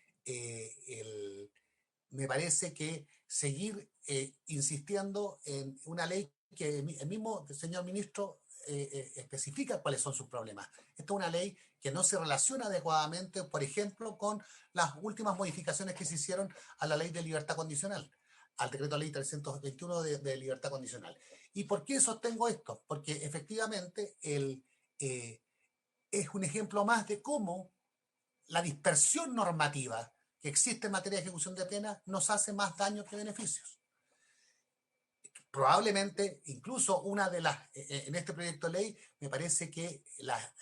me parece que seguir insistiendo en una ley que el mismo señor ministro especifica cuáles son sus problemas. Esta es una ley que no se relaciona adecuadamente, por ejemplo, con las últimas modificaciones que se hicieron a la ley de libertad condicional, al decreto ley 321 de libertad condicional. ¿Y por qué sostengo esto? Porque efectivamente es un ejemplo más de cómo la dispersión normativa que existe en materia de ejecución de pena nos hace más daño que beneficios. Probablemente, incluso una de las, en este proyecto de ley, me parece que las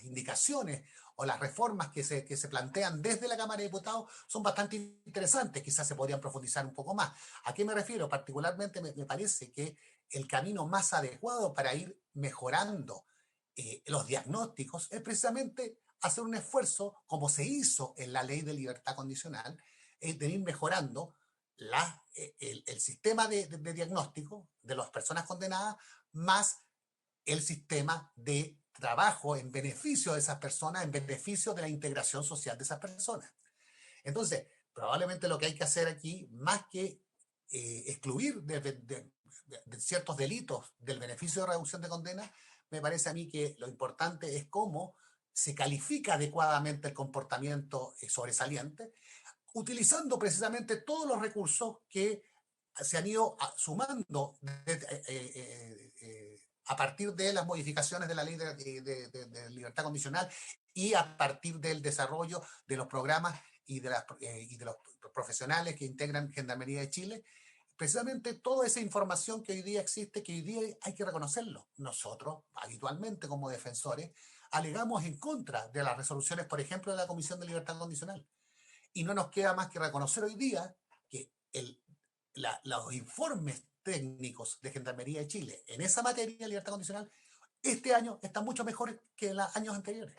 indicaciones o las reformas que se plantean desde la Cámara de Diputados son bastante interesantes, quizás se podrían profundizar un poco más. ¿A qué me refiero? Particularmente me parece que el camino más adecuado para ir mejorando los diagnósticos es precisamente hacer un esfuerzo, como se hizo en la ley de libertad condicional, de ir mejorando el sistema de diagnóstico de las personas condenadas, más el sistema de trabajo en beneficio de esas personas, en beneficio de la integración social de esas personas. Entonces, probablemente lo que hay que hacer aquí, más que excluir de ciertos delitos del beneficio de reducción de condena, me parece a mí que lo importante es cómo se califica adecuadamente el comportamiento sobresaliente, utilizando precisamente todos los recursos que se han ido sumando a partir de las modificaciones de la ley de libertad condicional y a partir del desarrollo de los programas y de los profesionales que integran Gendarmería de Chile. Precisamente toda esa información que hoy día existe, que hoy día hay que reconocerlo. Nosotros, habitualmente como defensores, alegamos en contra de las resoluciones, por ejemplo, de la Comisión de Libertad Condicional. Y no nos queda más que reconocer hoy día que los informes técnicos de Gendarmería de Chile en esa materia de libertad condicional este año están mucho mejores que en los años anteriores.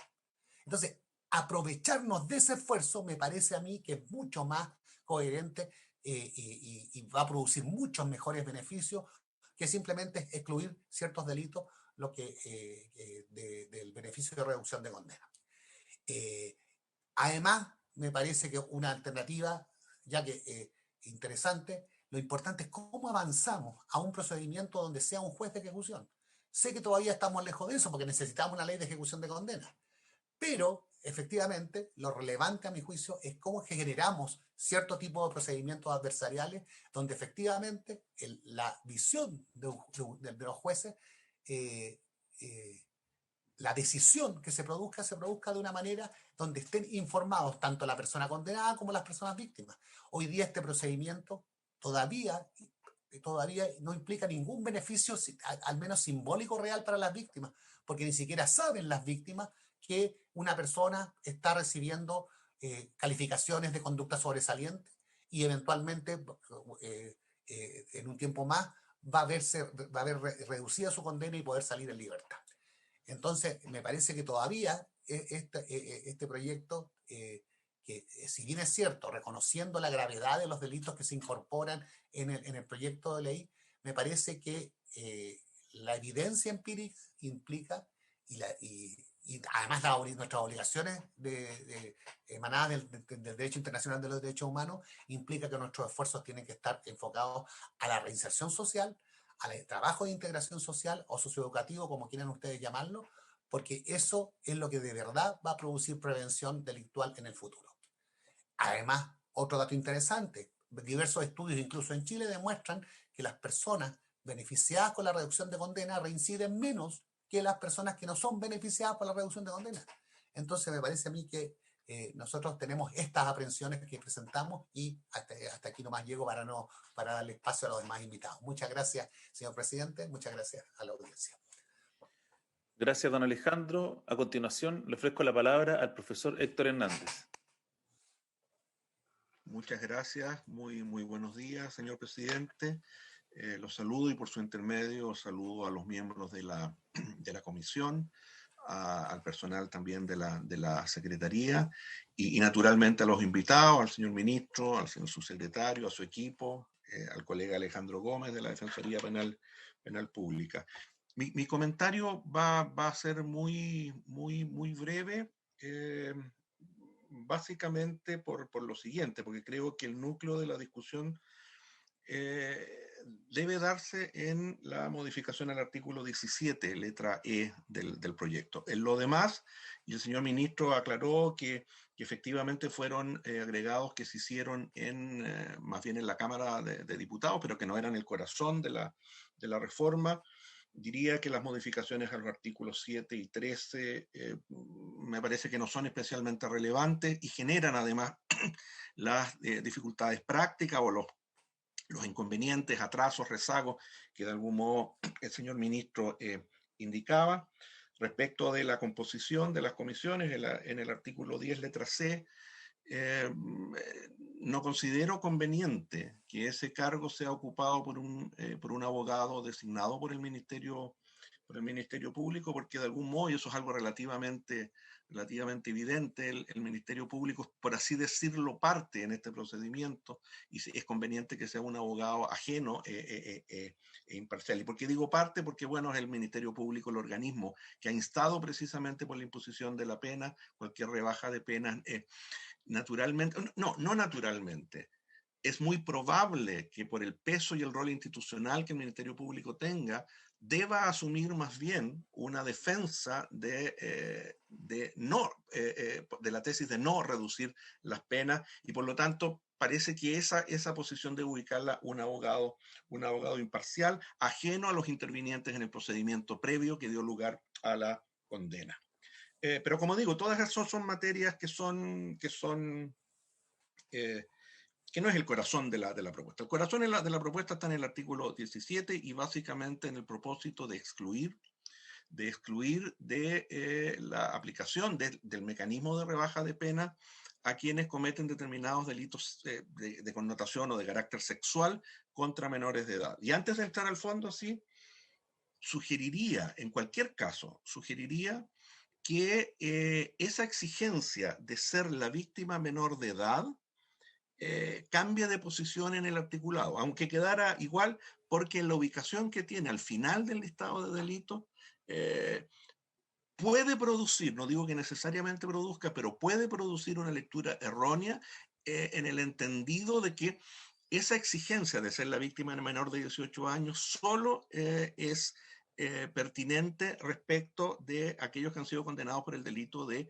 Entonces, aprovecharnos de ese esfuerzo me parece a mí que es mucho más coherente y va a producir muchos mejores beneficios que simplemente excluir ciertos delitos del beneficio de reducción de condena. Además, me parece que una alternativa, ya que interesante, lo importante es cómo avanzamos a un procedimiento donde sea un juez de ejecución. Sé que todavía estamos lejos de eso porque necesitamos una ley de ejecución de condena, pero efectivamente lo relevante a mi juicio es cómo generamos cierto tipo de procedimientos adversariales donde efectivamente la visión de los jueces, la decisión que se produzca de una manera donde estén informados tanto la persona condenada como las personas víctimas. Hoy día este procedimiento todavía no implica ningún beneficio, al menos simbólico real para las víctimas, porque ni siquiera saben las víctimas que una persona está recibiendo calificaciones de conducta sobresaliente y eventualmente en un tiempo más va a haber reducida su condena y poder salir en libertad. Entonces, me parece que todavía este proyecto, que si bien es cierto, reconociendo la gravedad de los delitos que se incorporan en el proyecto de ley, me parece que la evidencia empírica implica, y además nuestras obligaciones emanadas del derecho internacional de los derechos humanos, implica que nuestros esfuerzos tienen que estar enfocados a la reinserción social, al trabajo de integración social o socioeducativo, como quieran ustedes llamarlo, porque eso es lo que de verdad va a producir prevención delictual en el futuro. Además, otro dato interesante, diversos estudios incluso en Chile demuestran que las personas beneficiadas con la reducción de condena reinciden menos que las personas que no son beneficiadas por la reducción de condena. Entonces me parece a mí que nosotros tenemos estas aprehensiones que presentamos y hasta aquí nomás llego para darle espacio a los demás invitados. Muchas gracias, señor presidente. Muchas gracias a la audiencia. Gracias, don Alejandro. A continuación, le ofrezco la palabra al profesor Héctor Hernández. Muchas gracias. Muy buenos días, señor presidente. Los saludo y por su intermedio saludo a los miembros de la comisión, al personal también de la Secretaría y naturalmente a los invitados, al señor ministro, al señor subsecretario, a su equipo, al colega Alejandro Gómez de la Defensoría Penal Pública. Mi comentario va a ser muy breve. básicamente por lo siguiente, porque creo que el núcleo de la discusión debe darse en la modificación al artículo 17, letra E del proyecto. En lo demás, y el señor ministro aclaró que efectivamente fueron agregados que se hicieron más bien en la Cámara de Diputados, pero que no eran el corazón de la reforma. Diría que las modificaciones a los artículos 7 y 13 me parece que no son especialmente relevantes y generan además las dificultades prácticas o los inconvenientes, atrasos, rezagos que de algún modo el señor ministro indicaba. Respecto de la composición de las comisiones, en el artículo 10, letra C, no considero conveniente que ese cargo sea ocupado por un abogado designado por el Ministerio Público, porque de algún modo, y eso es algo relativamente evidente, el Ministerio Público, por así decirlo, parte en este procedimiento, y es conveniente que sea un abogado ajeno e imparcial. ¿Y por qué digo parte? Porque, bueno, es el Ministerio Público el organismo que ha instado precisamente por la imposición de la pena, cualquier rebaja de penas, naturalmente, no naturalmente. Es muy probable que por el peso y el rol institucional que el Ministerio Público tenga, deba asumir más bien una defensa de la tesis de no reducir las penas, y por lo tanto parece que esa posición debe ubicarla un abogado imparcial, ajeno a los intervinientes en el procedimiento previo que dio lugar a la condena. Pero como digo, todas esas son materias que no es el corazón de la propuesta. El corazón de la propuesta está en el artículo 17 y básicamente en el propósito de excluir de la aplicación del mecanismo de rebaja de pena a quienes cometen determinados delitos de connotación o de carácter sexual contra menores de edad. Y antes de entrar al fondo, sí, en cualquier caso, sugeriría que esa exigencia de ser la víctima menor de edad cambia de posición en el articulado, aunque quedara igual, porque la ubicación que tiene al final del listado de delitos puede producir, no digo que necesariamente produzca, pero puede producir una lectura errónea en el entendido de que esa exigencia de ser la víctima menor de 18 años solo es pertinente respecto de aquellos que han sido condenados por el delito de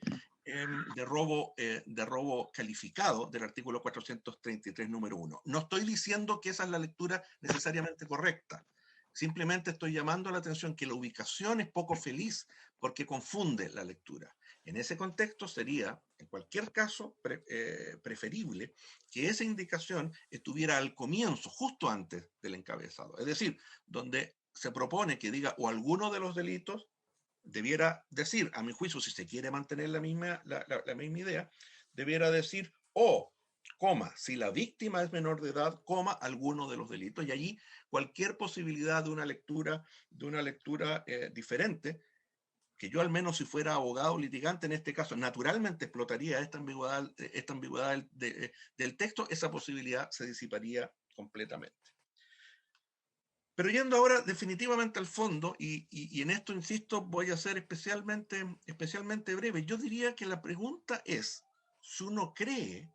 robo calificado del artículo 433, número 1. No estoy diciendo que esa es la lectura necesariamente correcta. Simplemente estoy llamando la atención que la ubicación es poco feliz porque confunde la lectura. En ese contexto sería, en cualquier caso, preferible que esa indicación estuviera al comienzo, justo antes del encabezado. Es decir, donde se propone que diga o alguno de los delitos, debiera decir, a mi juicio, si se quiere mantener la misma idea, debiera decir si la víctima es menor de edad, alguno de los delitos, y allí cualquier posibilidad de una lectura diferente, que yo al menos si fuera abogado litigante en este caso, naturalmente explotaría esta ambigüedad del texto, esa posibilidad se disiparía completamente. Pero yendo ahora definitivamente al fondo, y en esto, insisto, voy a ser especialmente breve, yo diría que la pregunta es si uno cree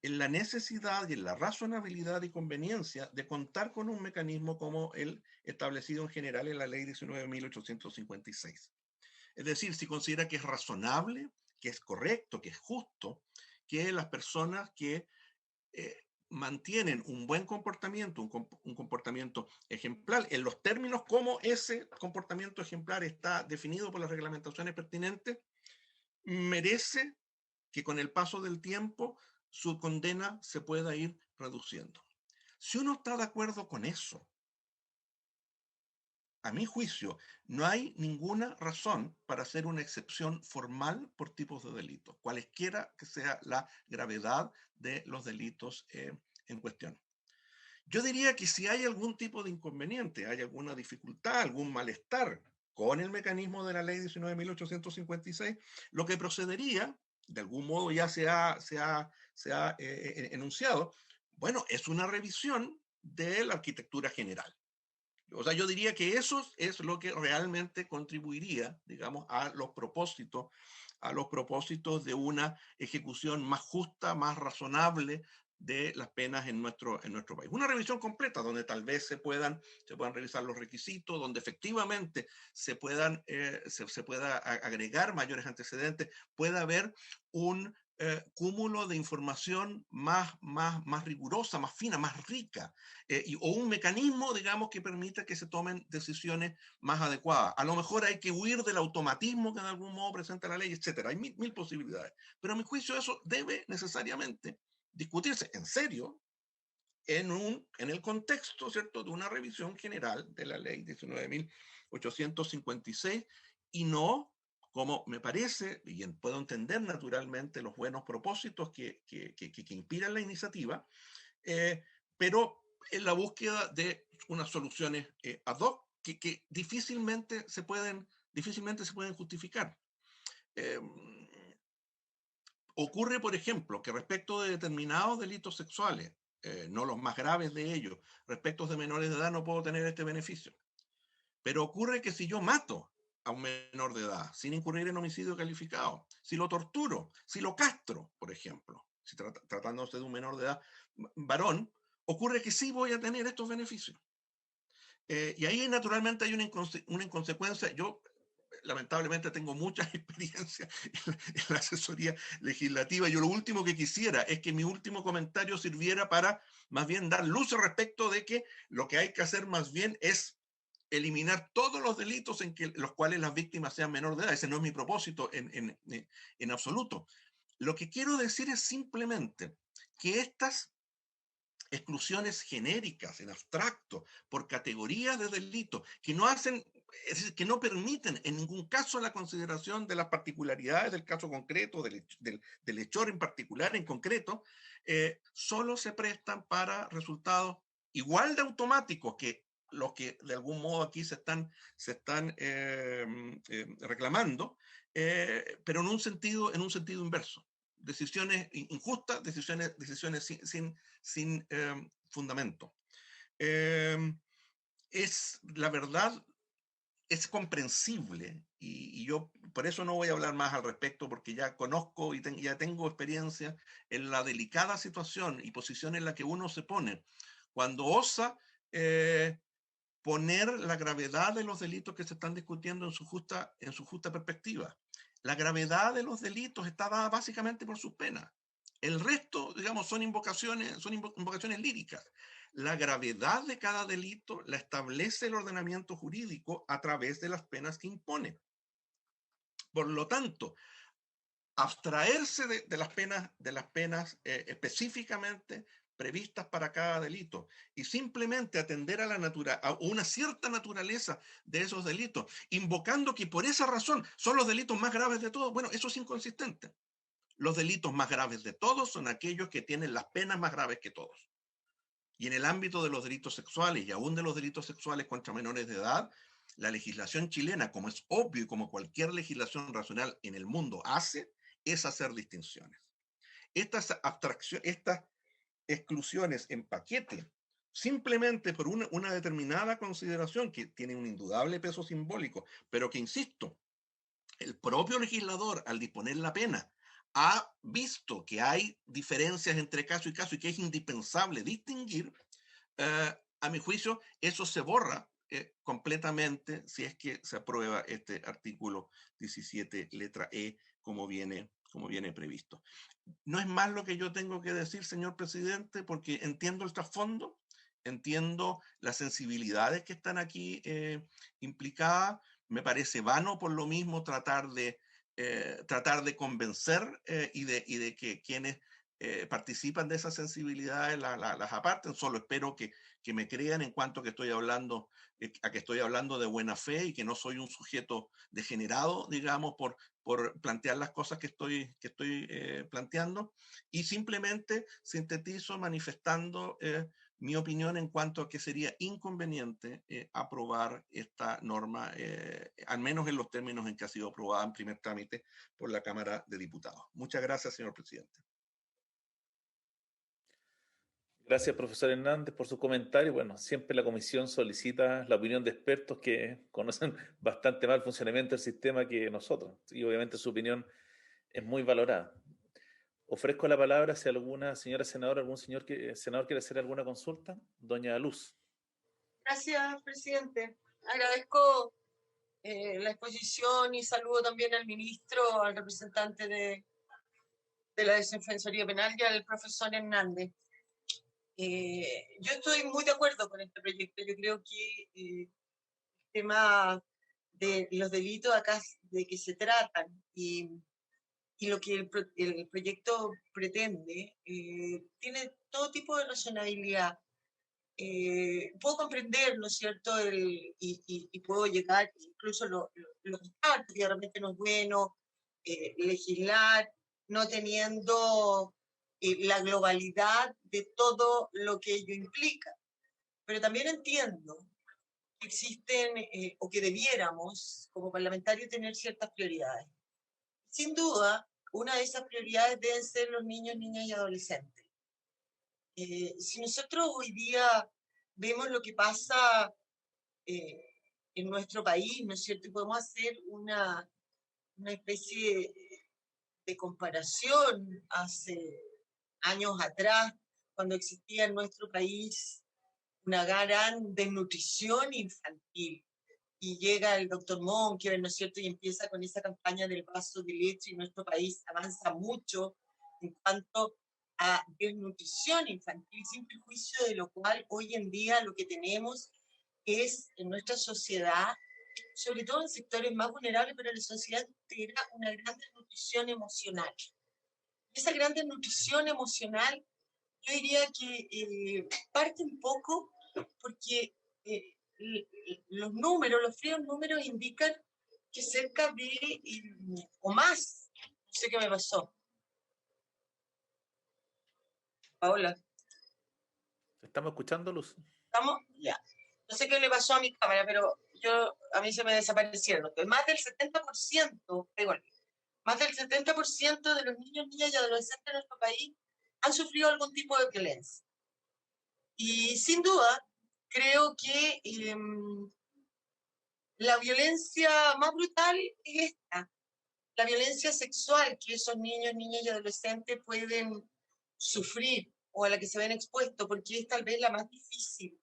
en la necesidad y en la razonabilidad y conveniencia de contar con un mecanismo como el establecido en general en la ley 19.856. Es decir, si considera que es razonable, que es correcto, que es justo, que las personas que mantienen un buen comportamiento, un comportamiento ejemplar, en los términos como ese comportamiento ejemplar está definido por las reglamentaciones pertinentes, merece que con el paso del tiempo su condena se pueda ir reduciendo. Si uno está de acuerdo con eso, a mi juicio, no hay ninguna razón para hacer una excepción formal por tipos de delitos, cualesquiera que sea la gravedad de los delitos en cuestión. Yo diría que si hay algún tipo de inconveniente, hay alguna dificultad, algún malestar con el mecanismo de la ley 19.856, lo que procedería, de algún modo ya se ha enunciado, bueno, es una revisión de la arquitectura general. O sea, yo diría que eso es lo que realmente contribuiría, digamos, a los propósitos de una ejecución más justa, más razonable de las penas en nuestro país. Una revisión completa donde tal vez se puedan revisar los requisitos, donde efectivamente se pueda agregar mayores antecedentes, pueda haber un cúmulo de información más rigurosa, más fina, más rica, o un mecanismo, digamos, que permita que se tomen decisiones más adecuadas. A lo mejor hay que huir del automatismo que de algún modo presenta la ley, etcétera. Hay mil posibilidades. Pero a mi juicio eso debe necesariamente discutirse en serio en el contexto, ¿cierto?, de una revisión general de la ley 19.856 y no, como me parece, y puedo entender naturalmente los buenos propósitos que inspiran la iniciativa, pero en la búsqueda de unas soluciones ad hoc que difícilmente se pueden justificar. Ocurre, por ejemplo, que respecto de determinados delitos sexuales, no los más graves de ellos, respecto de menores de edad no puedo tener este beneficio. Pero ocurre que si yo mato a un menor de edad sin incurrir en homicidio calificado, si lo torturo, si lo castro, por ejemplo, si tratándose de un menor de edad varón, ocurre que sí voy a tener estos beneficios. Y ahí naturalmente hay una inconsecuencia. Yo lamentablemente tengo mucha experiencia en la asesoría legislativa. Yo lo último que quisiera es que mi último comentario sirviera para más bien dar luz respecto de que lo que hay que hacer más bien es eliminar todos los delitos en los cuales las víctimas sean menores de edad. Ese no es mi propósito en absoluto. Lo que quiero decir es simplemente que estas exclusiones genéricas, en abstracto, por categorías de delitos, que es decir, que no permiten en ningún caso la consideración de las particularidades del caso concreto, del hechor en particular, en concreto, solo se prestan para resultados igual de automáticos que los que de algún modo aquí se están reclamando, pero en un sentido inverso. Decisiones injustas, decisiones sin fundamento. La verdad, es comprensible y yo por eso no voy a hablar más al respecto porque ya conozco y ya tengo experiencia en la delicada situación y posición en la que uno se pone cuando osa poner la gravedad de los delitos que se están discutiendo en su justa perspectiva. La gravedad de los delitos está dada básicamente por sus penas. El resto, digamos, son invocaciones líricas. La gravedad de cada delito la establece el ordenamiento jurídico a través de las penas que impone. Por lo tanto, abstraerse de las penas específicamente previstas para cada delito y simplemente atender a una cierta naturaleza de esos delitos, invocando que por esa razón son los delitos más graves de todos, bueno, eso es inconsistente. Los delitos más graves de todos son aquellos que tienen las penas más graves que todos. Y en el ámbito de los delitos sexuales y aún de los delitos sexuales contra menores de edad, la legislación chilena, como es obvio y como cualquier legislación racional en el mundo hace, es hacer distinciones. Estas exclusiones en paquete, simplemente por una determinada consideración que tiene un indudable peso simbólico, pero que, insisto, el propio legislador, al disponer la pena, ha visto que hay diferencias entre caso y caso y que es indispensable distinguir, a mi juicio, eso se borra completamente si es que se aprueba este artículo 17, letra E, como viene previsto. No es más lo que yo tengo que decir, señor presidente, porque entiendo el trasfondo, entiendo las sensibilidades que están aquí implicadas. Me parece vano por lo mismo tratar de convencer y de que quienes participan de esas sensibilidades las aparten. Solo espero que me crean en cuanto que estoy hablando de buena fe y que no soy un sujeto degenerado, digamos, por plantear las cosas que estoy planteando, y simplemente sintetizo manifestando mi opinión en cuanto a que sería inconveniente aprobar esta norma, al menos en los términos en que ha sido aprobada en primer trámite por la Cámara de Diputados. Muchas gracias, señor presidente. Gracias, profesor Hernández, por su comentario. Bueno, siempre la comisión solicita la opinión de expertos que conocen bastante más el funcionamiento del sistema que nosotros, y obviamente su opinión es muy valorada. Ofrezco la palabra si alguna señora senadora, algún senador quiere hacer alguna consulta. Doña Luz. Gracias, presidente. Agradezco la exposición y saludo también al ministro, al representante de la Defensoría Penal y al profesor Hernández. Yo estoy muy de acuerdo con este proyecto. Yo creo que el tema de los delitos acá de que se tratan y lo que el proyecto pretende tiene todo tipo de razonabilidad. Puedo comprender, ¿no es cierto?, y puedo llegar, incluso lo que realmente no es bueno, legislar, no teniendo la globalidad de todo lo que ello implica. Pero también entiendo que existen, o que debiéramos, como parlamentarios, tener ciertas prioridades. Sin duda, una de esas prioridades deben ser los niños, niñas y adolescentes. Si nosotros hoy día vemos lo que pasa en nuestro país, ¿no es cierto? Y podemos hacer una especie de comparación hace años atrás, cuando existía en nuestro país una gran desnutrición infantil. Y llega el doctor Monker, ¿no es cierto? Y empieza con esa campaña del vaso de leche, y nuestro país avanza mucho en cuanto a desnutrición infantil, sin perjuicio de lo cual hoy en día lo que tenemos es en nuestra sociedad, sobre todo en sectores más vulnerables, pero en la sociedad entera, una gran desnutrición emocional. Esa gran desnutrición emocional, yo diría que parte un poco porque los números, los fríos números indican que cerca de, o más, no sé qué me pasó. Paola. ¿Estamos escuchando, Luz? ¿Estamos? Ya. No sé qué le pasó a mi cámara, pero a mí se me desaparecieron. Más del 70%, más del 70% de los niños, niñas y adolescentes de nuestro país han sufrido algún tipo de violencia. Y sin duda, creo que la violencia más brutal es esta, la violencia sexual que esos niños, niñas y adolescentes pueden sufrir o a la que se ven expuestos, porque es tal vez la más difícil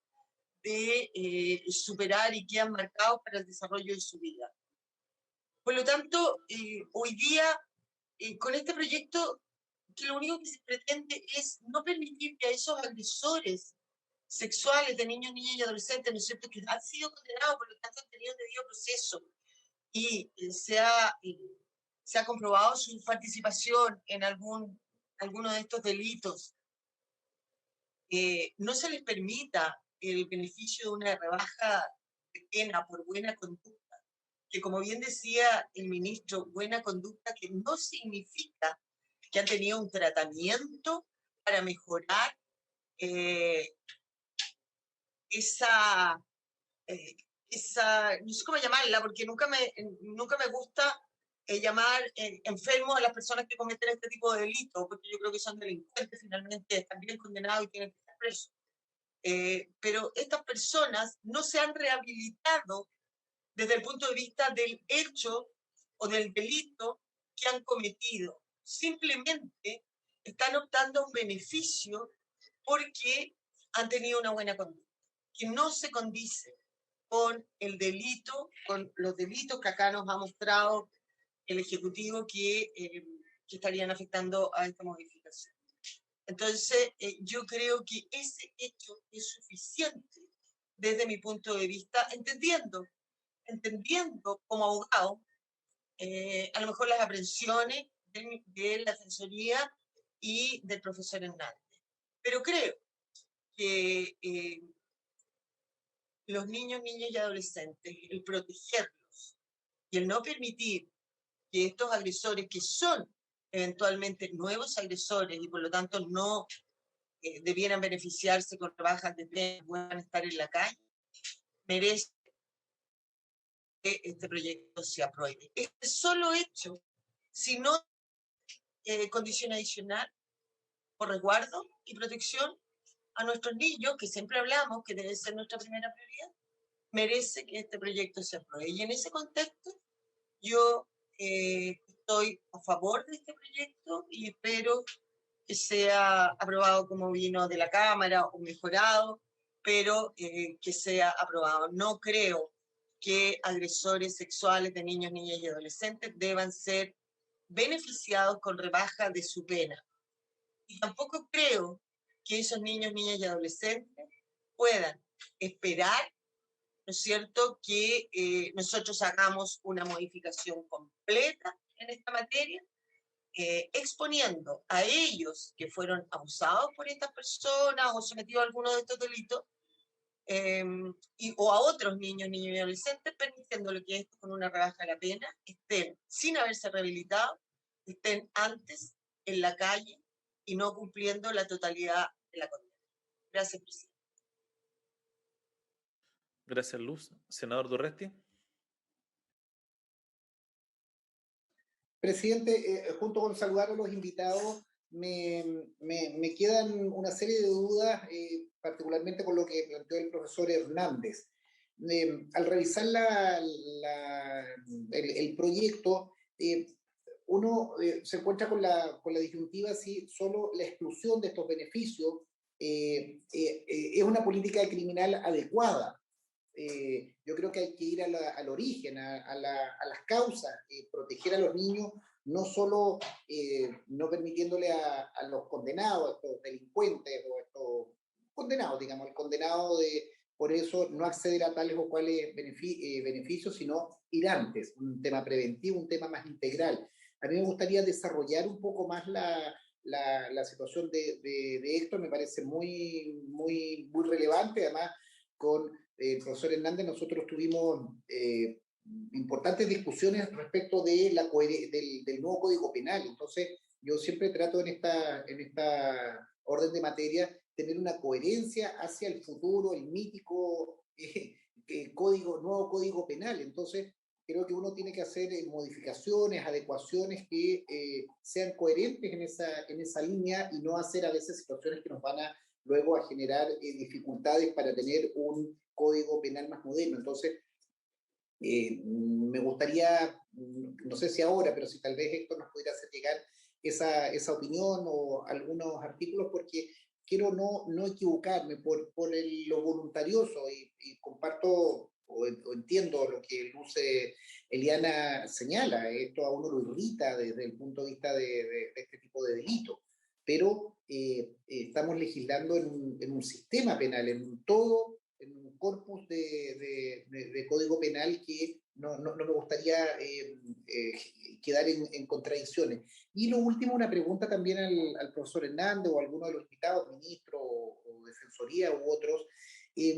de superar y quedan marcados para el desarrollo de su vida. Por lo tanto, hoy día, con este proyecto, que lo único que se pretende es no permitir que a esos agresores sexuales de niños, niñas y adolescentes, ¿no es cierto?, que han sido condenados, por lo tanto han tenido un debido proceso y se ha comprobado su participación en alguno de estos delitos, no se les permita el beneficio de una rebaja de pena por buena conducta, que como bien decía el ministro, buena conducta que no significa que han tenido un tratamiento para mejorar esa, no sé cómo llamarla, porque nunca me gusta llamar enfermos a las personas que cometen este tipo de delitos, porque yo creo que son delincuentes finalmente, están bien condenados y tienen que estar presos. Pero estas personas no se han rehabilitado desde el punto de vista del hecho o del delito que han cometido. Simplemente están optando a un beneficio porque han tenido una buena conducta, que no se condice con el delito, con los delitos que acá nos ha mostrado el Ejecutivo que estarían afectando a esta modificación. Entonces, yo creo que ese hecho es suficiente desde mi punto de vista, entendiendo como abogado, a lo mejor las aprensiones de la Defensoría y del profesor Hernández. Pero creo que los niños, niñas y adolescentes, el protegerlos y el no permitir que estos agresores, que son eventualmente nuevos agresores y por lo tanto no debieran beneficiarse con rebajas de pena, puedan estar en la calle, merece que este proyecto se apruebe. Este solo hecho, si no condición adicional por resguardo y protección a nuestros niños, que siempre hablamos que debe ser nuestra primera prioridad, merece que este proyecto se apruebe. Y en ese contexto, yo estoy a favor de este proyecto y espero que sea aprobado como vino de la Cámara o mejorado, pero que sea aprobado. No creo que agresores sexuales de niños, niñas y adolescentes deban ser beneficiados con rebaja de su pena. Y tampoco creo que esos niños, niñas y adolescentes puedan esperar, ¿no es cierto?, que nosotros hagamos una modificación completa en esta materia, exponiendo a ellos que fueron abusados por estas personas o sometidos a alguno de estos delitos, o a otros niños, niñas y adolescentes, permitiéndole que estos con una rebaja de la pena estén sin haberse rehabilitado, estén antes en la calle y no cumpliendo la totalidad de la condena. Gracias, presidente. Gracias, Luz. Senador Durresti. Presidente, junto con saludar a los invitados, me quedan una serie de dudas, particularmente con lo que planteó el profesor Hernández. Al revisar el proyecto, uno se encuentra con la disyuntiva si solo la exclusión de estos beneficios es una política criminal adecuada. Yo creo que hay que ir al origen, a las causas, proteger a los niños, no solo no permitiéndole a los condenados, a estos delincuentes o a estos condenados, digamos, el condenado de por eso no acceder a tales o cuales beneficios, sino ir antes, un tema preventivo, un tema más integral. A mí me gustaría desarrollar un poco más la situación de esto, me parece muy, muy, muy relevante, además con el profesor Hernández nosotros tuvimos importantes discusiones respecto de del nuevo Código Penal. Entonces, yo siempre trato en esta orden de materia tener una coherencia hacia el futuro, el mítico nuevo Código Penal. Entonces, creo que uno tiene que hacer modificaciones, adecuaciones que sean coherentes en esa línea y no hacer a veces situaciones que nos van a luego a generar dificultades para tener un código penal más moderno. Entonces, me gustaría, no sé si ahora, pero si tal vez Héctor nos pudiera hacer llegar esa opinión o algunos artículos, porque quiero no equivocarme por lo voluntarioso y comparto o entiendo lo que Luce Eliana señala. Esto a uno lo irrita desde el punto de vista de este tipo de delitos. Pero estamos legislando en un sistema penal, en un corpus de código penal que no me gustaría quedar en contradicciones. Y lo último, una pregunta también al profesor Hernández o a alguno de los invitados, ministro o defensoría u otros. ¿Qué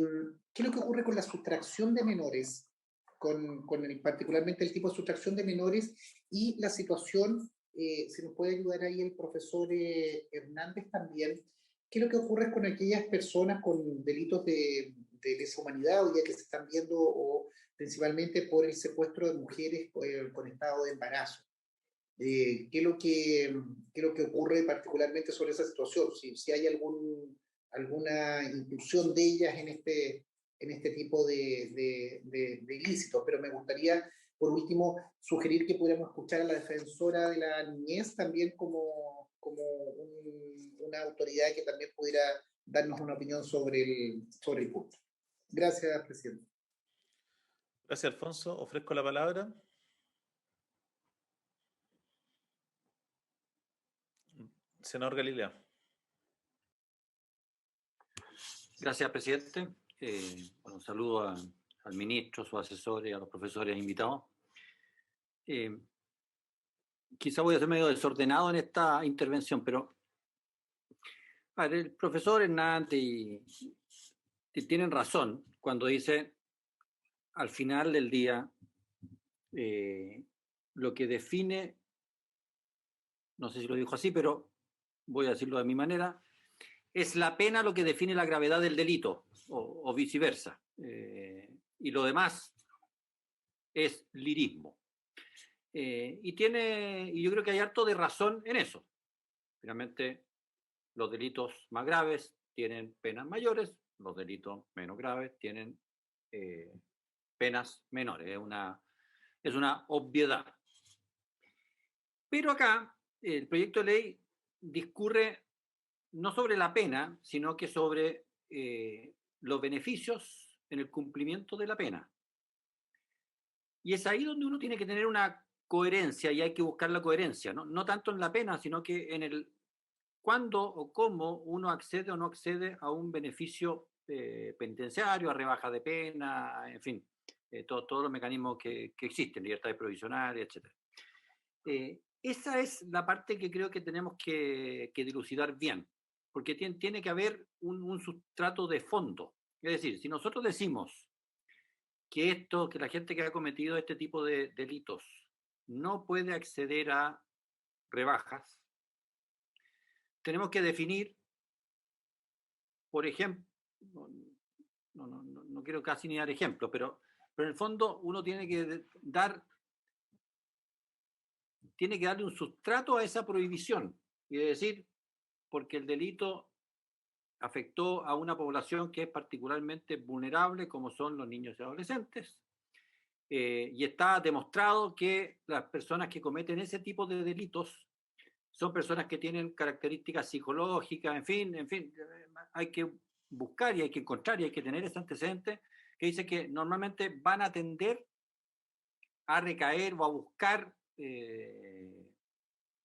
es lo que ocurre con la sustracción de menores, particularmente el tipo de sustracción de menores y la situación? Si nos puede ayudar ahí el profesor Hernández también, ¿qué es lo que ocurre con aquellas personas con delitos de lesa humanidad hoy día que se están viendo, o principalmente por el secuestro de mujeres con estado de embarazo? ¿Qué es lo que ocurre particularmente sobre esa situación? Si hay alguna inclusión de ellas en este tipo de ilícitos, pero me gustaría, por último, sugerir que pudiéramos escuchar a la defensora de la niñez también como una autoridad que también pudiera darnos una opinión sobre el punto. Gracias, presidente. Gracias, Alfonso. Ofrezco la palabra. Senador Galilea. Gracias, presidente. Un saludo al ministro, a sus asesores, a los profesores invitados. Quizá voy a ser medio desordenado en esta intervención, pero a ver, el profesor Hernández tienen razón cuando dice al final del día lo que define, no sé si lo dijo así, pero voy a decirlo de mi manera, es la pena lo que define la gravedad del delito o viceversa, y lo demás es lirismo. Y yo creo que hay harto de razón en eso. Finalmente, los delitos más graves tienen penas mayores, los delitos menos graves tienen penas menores. Es una obviedad. Pero acá el proyecto de ley discurre no sobre la pena, sino que sobre los beneficios en el cumplimiento de la pena. Y es ahí donde uno tiene que tener una coherencia, y hay que buscar la coherencia, no tanto en la pena, sino que en el cuándo o cómo uno accede o no accede a un beneficio penitenciario, a rebaja de pena, en fin, todos los mecanismos que existen, libertades provisionales, etc. Esa es la parte que creo que tenemos que dilucidar bien, porque tiene que haber un sustrato de fondo. Es decir, si nosotros decimos que la gente que ha cometido este tipo de delitos no puede acceder a rebajas, tenemos que definir, por ejemplo, no quiero casi ni dar ejemplos, pero en el fondo uno tiene que darle un sustrato a esa prohibición y decir, porque el delito afectó a una población que es particularmente vulnerable, como son los niños y adolescentes, y está demostrado que las personas que cometen ese tipo de delitos son personas que tienen características psicológicas, en fin, hay que buscar y hay que encontrar y hay que tener ese antecedente que dice que normalmente van a tender a recaer o a buscar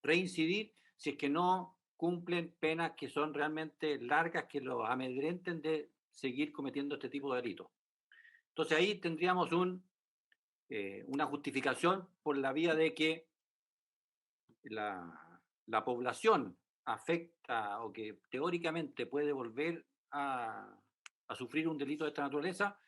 reincidir si es que no cumplen penas que son realmente largas, que los amedrenten de seguir cometiendo este tipo de delitos. Entonces ahí tendríamos una justificación por la vía de que la población afecta o que teóricamente puede volver a sufrir un delito de esta naturaleza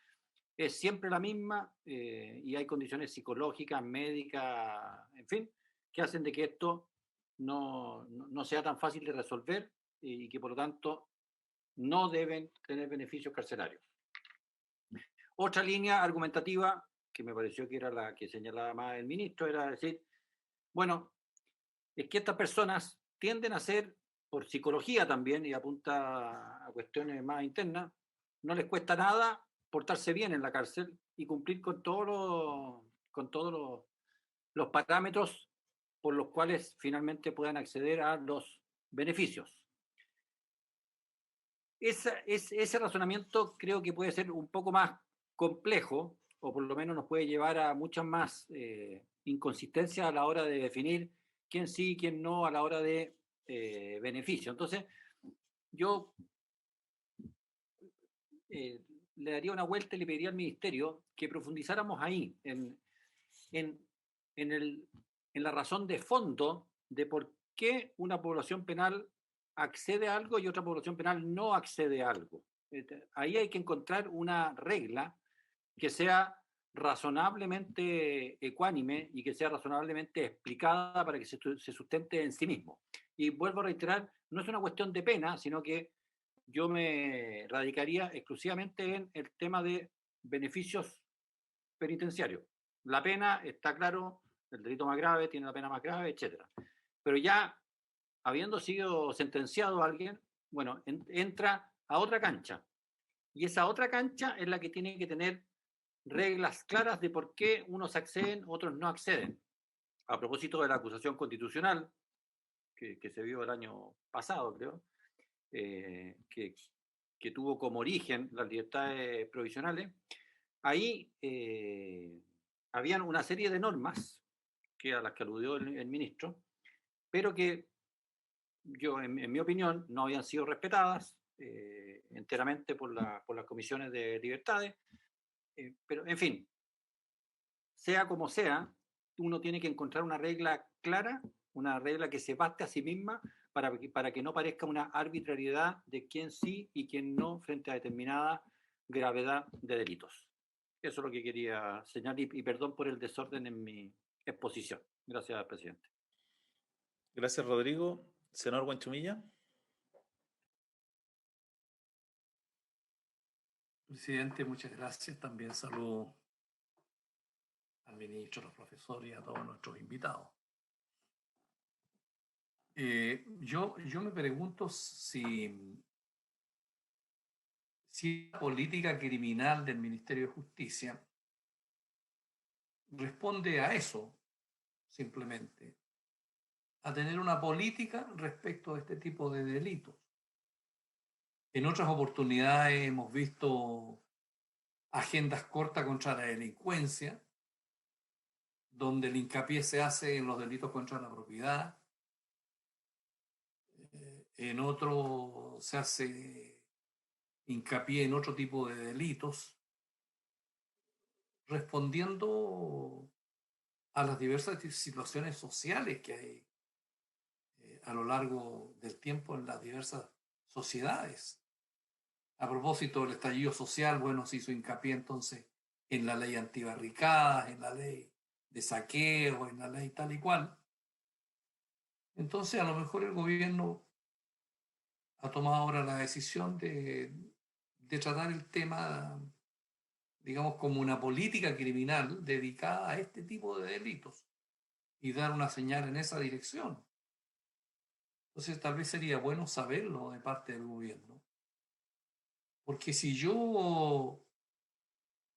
es siempre la misma, y hay condiciones psicológicas, médicas, en fin, que hacen de que esto no sea tan fácil de resolver y que por lo tanto no deben tener beneficios carcelarios. Otra línea argumentativa que me pareció que era la que señalaba más el ministro era decir, bueno, es que estas personas tienden a ser, por psicología también, y apunta a cuestiones más internas, no les cuesta nada portarse bien en la cárcel y cumplir con todos los parámetros por los cuales finalmente puedan acceder a los beneficios. Ese razonamiento creo que puede ser un poco más complejo, o por lo menos nos puede llevar a muchas más inconsistencias a la hora de definir quién sí y quién no a la hora de beneficio. Entonces, yo le daría una vuelta y le pediría al Ministerio que profundizáramos ahí, en la razón de fondo de por qué una población penal accede a algo y otra población penal no accede a algo. Ahí hay que encontrar una regla que sea razonablemente ecuánime y que sea razonablemente explicada para que se sustente en sí mismo. Y vuelvo a reiterar, no es una cuestión de pena, sino que yo me radicaría exclusivamente en el tema de beneficios penitenciarios. La pena, está claro, el delito más grave tiene la pena más grave, etc. Pero ya, habiendo sido sentenciado a alguien, bueno, entra a otra cancha. Y esa otra cancha es la que tiene que tener reglas claras de por qué unos acceden, otros no acceden. A propósito de la acusación constitucional que se vio el año pasado, creo, que tuvo como origen las libertades provisionales, ahí habían una serie de normas a las que aludió el ministro, pero que yo, en mi opinión, no habían sido respetadas enteramente por las comisiones de libertades, pero en fin, sea como sea, uno tiene que encontrar una regla clara, una regla que se baste a sí misma para que no parezca una arbitrariedad de quién sí y quién no frente a determinada gravedad de delitos. Eso es lo que quería señalar y perdón por el desorden en mi exposición. Gracias, presidente. Gracias, Rodrigo. Senador Guanchumilla. Presidente, muchas gracias. También saludo al ministro, a los profesores y a todos nuestros invitados. Yo me pregunto si si la política criminal del Ministerio de Justicia responde a eso, simplemente, a tener una política respecto a este tipo de delitos. En otras oportunidades hemos visto agendas cortas contra la delincuencia, donde el hincapié se hace en los delitos contra la propiedad. En otro se hace hincapié en otro tipo de delitos, respondiendo a las diversas situaciones sociales que hay a lo largo del tiempo en las diversas sociedades. A propósito del estallido social, bueno, se hizo hincapié entonces en la ley antibarricadas, en la ley de saqueo, en la ley tal y cual. Entonces, a lo mejor el gobierno ha tomado ahora la decisión de tratar el tema, digamos, como una política criminal dedicada a este tipo de delitos y dar una señal en esa dirección. Entonces, tal vez sería bueno saberlo de parte del gobierno. Porque si yo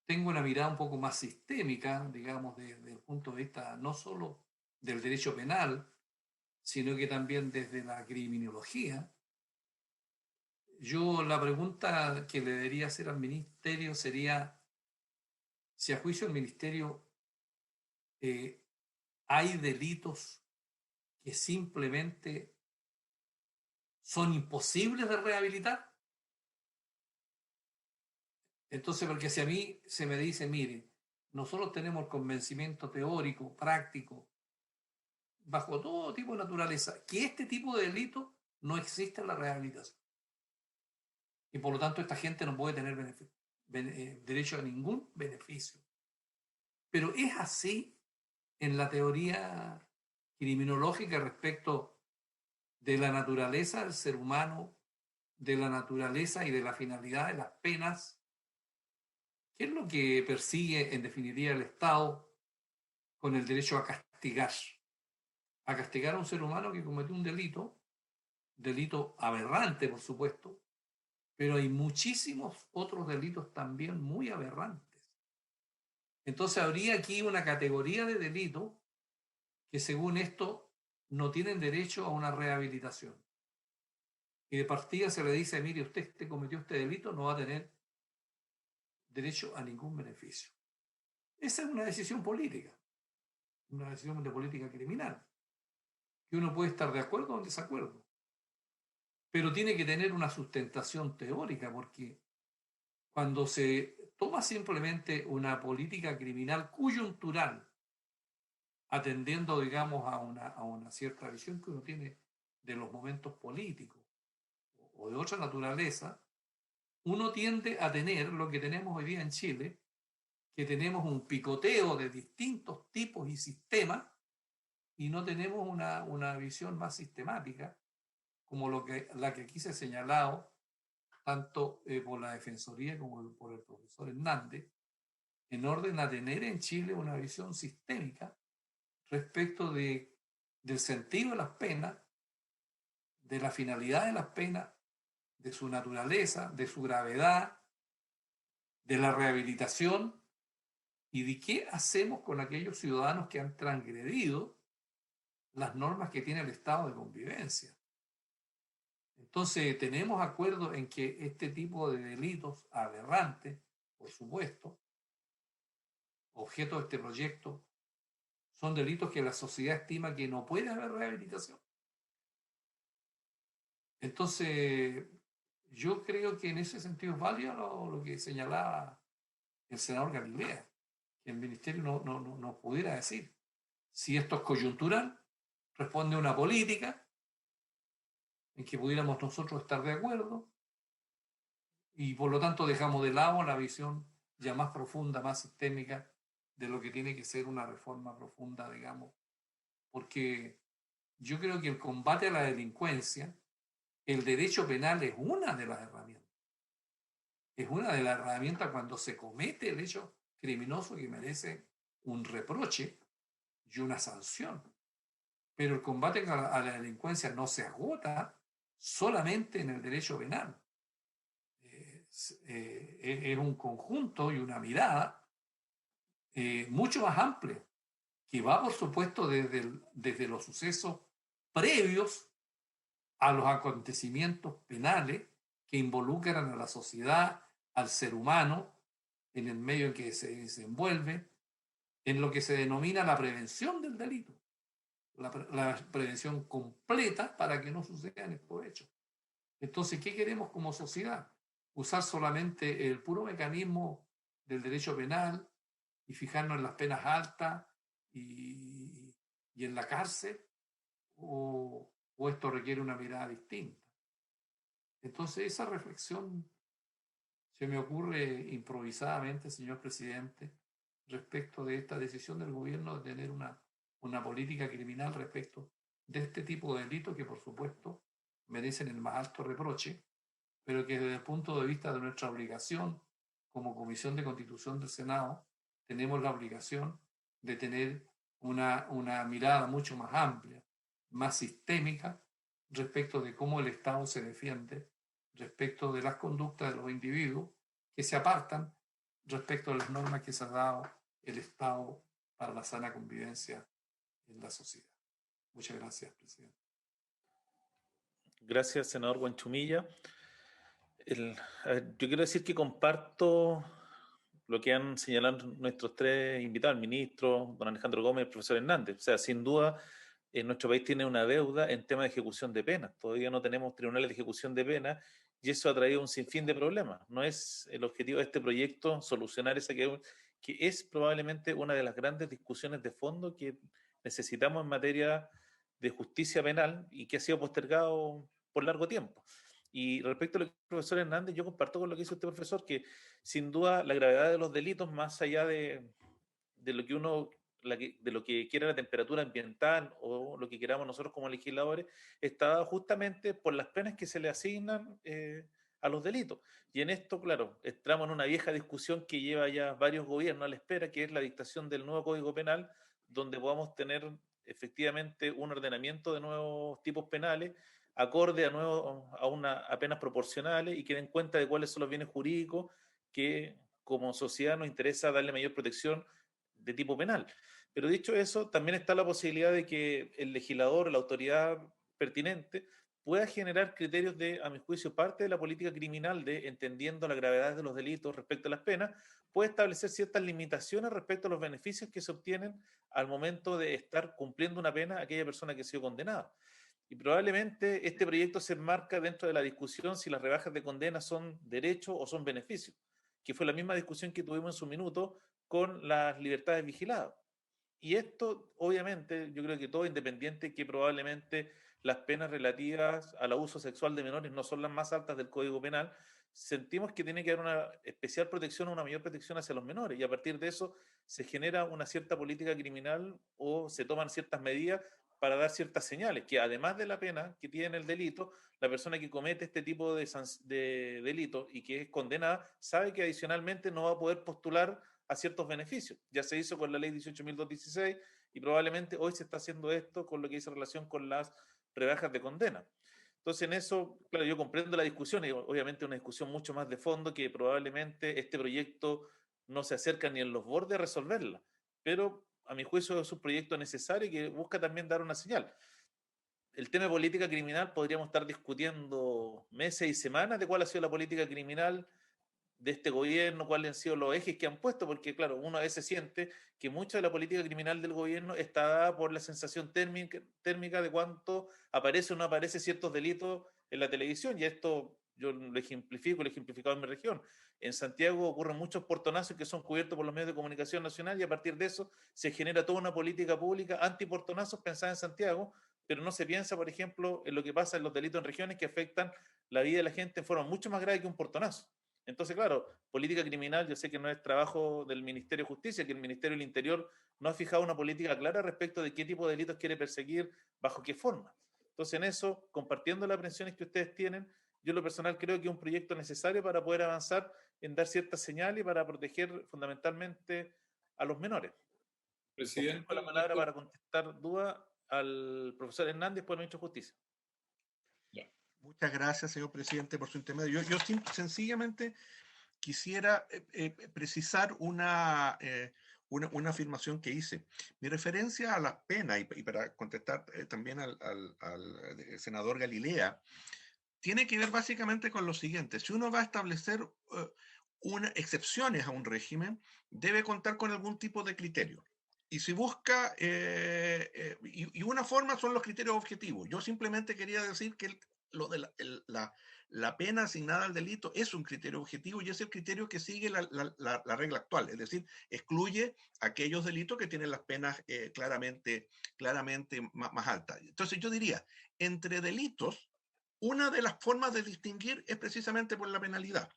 tengo una mirada un poco más sistémica, digamos, desde el punto de vista no solo del derecho penal, sino que también desde la criminología, yo la pregunta que le debería hacer al ministerio sería si a juicio del ministerio hay delitos que simplemente son imposibles de rehabilitar. Entonces, porque si a mí se me dice, mire, nosotros tenemos el convencimiento teórico, práctico, bajo todo tipo de naturaleza, que este tipo de delito no existe en la rehabilitación. Y por lo tanto, esta gente no puede tener derecho a ningún beneficio. Pero es así en la teoría criminológica respecto de la naturaleza del ser humano, de la naturaleza y de la finalidad de las penas. ¿Qué es lo que persigue en definitiva el Estado con el derecho a castigar? A castigar a un ser humano que cometió un delito aberrante, por supuesto, pero hay muchísimos otros delitos también muy aberrantes. Entonces habría aquí una categoría de delitos que según esto no tienen derecho a una rehabilitación. Y de partida se le dice, mire, usted cometió este delito, no va a tener derecho a ningún beneficio. Esa es una decisión política, una decisión de política criminal, que uno puede estar de acuerdo o en desacuerdo, pero tiene que tener una sustentación teórica, porque cuando se toma simplemente una política criminal coyuntural, atendiendo, digamos, a una cierta visión que uno tiene de los momentos políticos o de otra naturaleza, uno tiende a tener lo que tenemos hoy día en Chile, que tenemos un picoteo de distintos tipos y sistemas y no tenemos una visión más sistemática como la que aquí se ha señalado tanto por la Defensoría como por el profesor Hernández, en orden a tener en Chile una visión sistémica respecto del sentido de las penas, de la finalidad de las penas, de su naturaleza, de su gravedad, de la rehabilitación y de qué hacemos con aquellos ciudadanos que han transgredido las normas que tiene el estado de convivencia. Entonces, tenemos acuerdo en que este tipo de delitos aberrantes, por supuesto, objeto de este proyecto, son delitos que la sociedad estima que no puede haber rehabilitación. Entonces, yo creo que en ese sentido es válido lo que señalaba el senador Galilea, que el ministerio no pudiera decir si esto es coyuntural, responde a una política en que pudiéramos nosotros estar de acuerdo y por lo tanto dejamos de lado la visión ya más profunda, más sistémica de lo que tiene que ser una reforma profunda, digamos, porque yo creo que el combate a la delincuencia, el derecho penal es una de las herramientas. Es una de las herramientas cuando se comete el hecho criminoso que merece un reproche y una sanción. Pero el combate a la delincuencia no se agota solamente en el derecho penal. es un conjunto y una mirada mucho más amplia, que va, por supuesto, desde los sucesos previos a los acontecimientos penales que involucran a la sociedad, al ser humano, en el medio en que se desenvuelve, en lo que se denomina la prevención del delito, la prevención completa para que no sucedan estos hechos. Entonces, ¿qué queremos como sociedad? ¿Usar solamente el puro mecanismo del derecho penal y fijarnos en las penas altas y en la cárcel? ¿O esto requiere una mirada distinta? Entonces, esa reflexión se me ocurre improvisadamente, señor presidente, respecto de esta decisión del gobierno de tener una política criminal respecto de este tipo de delitos que, por supuesto, merecen el más alto reproche, pero que desde el punto de vista de nuestra obligación como Comisión de Constitución del Senado, tenemos la obligación de tener una mirada mucho más amplia, más sistémica, respecto de cómo el Estado se defiende respecto de las conductas de los individuos que se apartan respecto de las normas que se ha dado el Estado para la sana convivencia en la sociedad. Muchas gracias, presidente. Gracias, senador Guanchumilla. Yo quiero decir que comparto lo que han señalado nuestros tres invitados, el ministro, don Alejandro Gómez, el profesor Hernández. O sea, sin duda, nuestro país tiene una deuda en tema de ejecución de penas. Todavía no tenemos tribunales de ejecución de penas y eso ha traído un sinfín de problemas. No es el objetivo de este proyecto solucionar esa que es probablemente una de las grandes discusiones de fondo que necesitamos en materia de justicia penal y que ha sido postergado por largo tiempo. Y respecto a lo que dice el profesor Hernández, yo comparto con lo que dice usted, profesor, que sin duda la gravedad de los delitos, más allá de lo que uno, de lo que quiera la temperatura ambiental o lo que queramos nosotros como legisladores, está justamente por las penas que se le asignan a los delitos. Y en esto, claro, entramos en una vieja discusión que lleva ya varios gobiernos a la espera, que es la dictación del nuevo Código Penal, donde podamos tener efectivamente un ordenamiento de nuevos tipos penales acorde a penas proporcionales y que den cuenta de cuáles son los bienes jurídicos que como sociedad nos interesa darle mayor protección de tipo penal. Pero dicho eso, también está la posibilidad de que el legislador, la autoridad pertinente, pueda generar criterios de, a mi juicio, parte de la política criminal de, entendiendo la gravedad de los delitos respecto a las penas, puede establecer ciertas limitaciones respecto a los beneficios que se obtienen al momento de estar cumpliendo una pena a aquella persona que ha sido condenada. Y probablemente este proyecto se enmarca dentro de la discusión si las rebajas de condena son derecho o son beneficio, que fue la misma discusión que tuvimos en su minuto con las libertades vigiladas. Y esto, obviamente, yo creo que todo independiente que probablemente las penas relativas al abuso sexual de menores no son las más altas del Código Penal, sentimos que tiene que haber una especial protección, una mayor protección hacia los menores, y a partir de eso se genera una cierta política criminal o se toman ciertas medidas para dar ciertas señales, que además de la pena que tiene el delito, la persona que comete este tipo de delito y que es condenada, sabe que adicionalmente no va a poder postular a ciertos beneficios. Ya se hizo con la ley 18.216 y probablemente hoy se está haciendo esto con lo que dice relación con las rebajas de condena. Entonces en eso, claro, yo comprendo la discusión y obviamente una discusión mucho más de fondo que probablemente este proyecto no se acerca ni en los bordes a resolverla, pero a mi juicio es un proyecto necesario y que busca también dar una señal. El tema de política criminal podríamos estar discutiendo meses y semanas de cuál ha sido la política criminal de este gobierno, cuáles han sido los ejes que han puesto, porque claro, uno a veces siente que mucha de la política criminal del gobierno está dada por la sensación térmica de cuánto aparece o no aparece ciertos delitos en la televisión, y esto yo lo ejemplifico, lo he ejemplificado en mi región. En Santiago ocurren muchos portonazos que son cubiertos por los medios de comunicación nacional y a partir de eso se genera toda una política pública anti-portonazos pensada en Santiago, pero no se piensa, por ejemplo, en lo que pasa en los delitos en regiones que afectan la vida de la gente en forma mucho más grave que un portonazo. Entonces, claro, política criminal, yo sé que no es trabajo del Ministerio de Justicia, que el Ministerio del Interior no ha fijado una política clara respecto de qué tipo de delitos quiere perseguir, bajo qué forma. Entonces, en eso, compartiendo las aprensiones que ustedes tienen, yo en lo personal creo que es un proyecto necesario para poder avanzar en dar ciertas señales y para proteger fundamentalmente a los menores. Presidente, con la palabra para contestar dudas al profesor Hernández por el ministro de Justicia. Ya. Muchas gracias, señor presidente, por su intermedio. Yo sencillamente quisiera precisar una afirmación que hice. Mi referencia a las penas, y para contestar también al senador Galilea, tiene que ver básicamente con lo siguiente. Si uno va a establecer excepciones a un régimen, debe contar con algún tipo de criterio. Y si busca, y una forma son los criterios objetivos. Yo simplemente quería decir que lo de la pena asignada al delito es un criterio objetivo y es el criterio que sigue la regla actual, es decir, excluye aquellos delitos que tienen las penas claramente más altas. Entonces yo diría, entre delitos, una de las formas de distinguir es precisamente por la penalidad.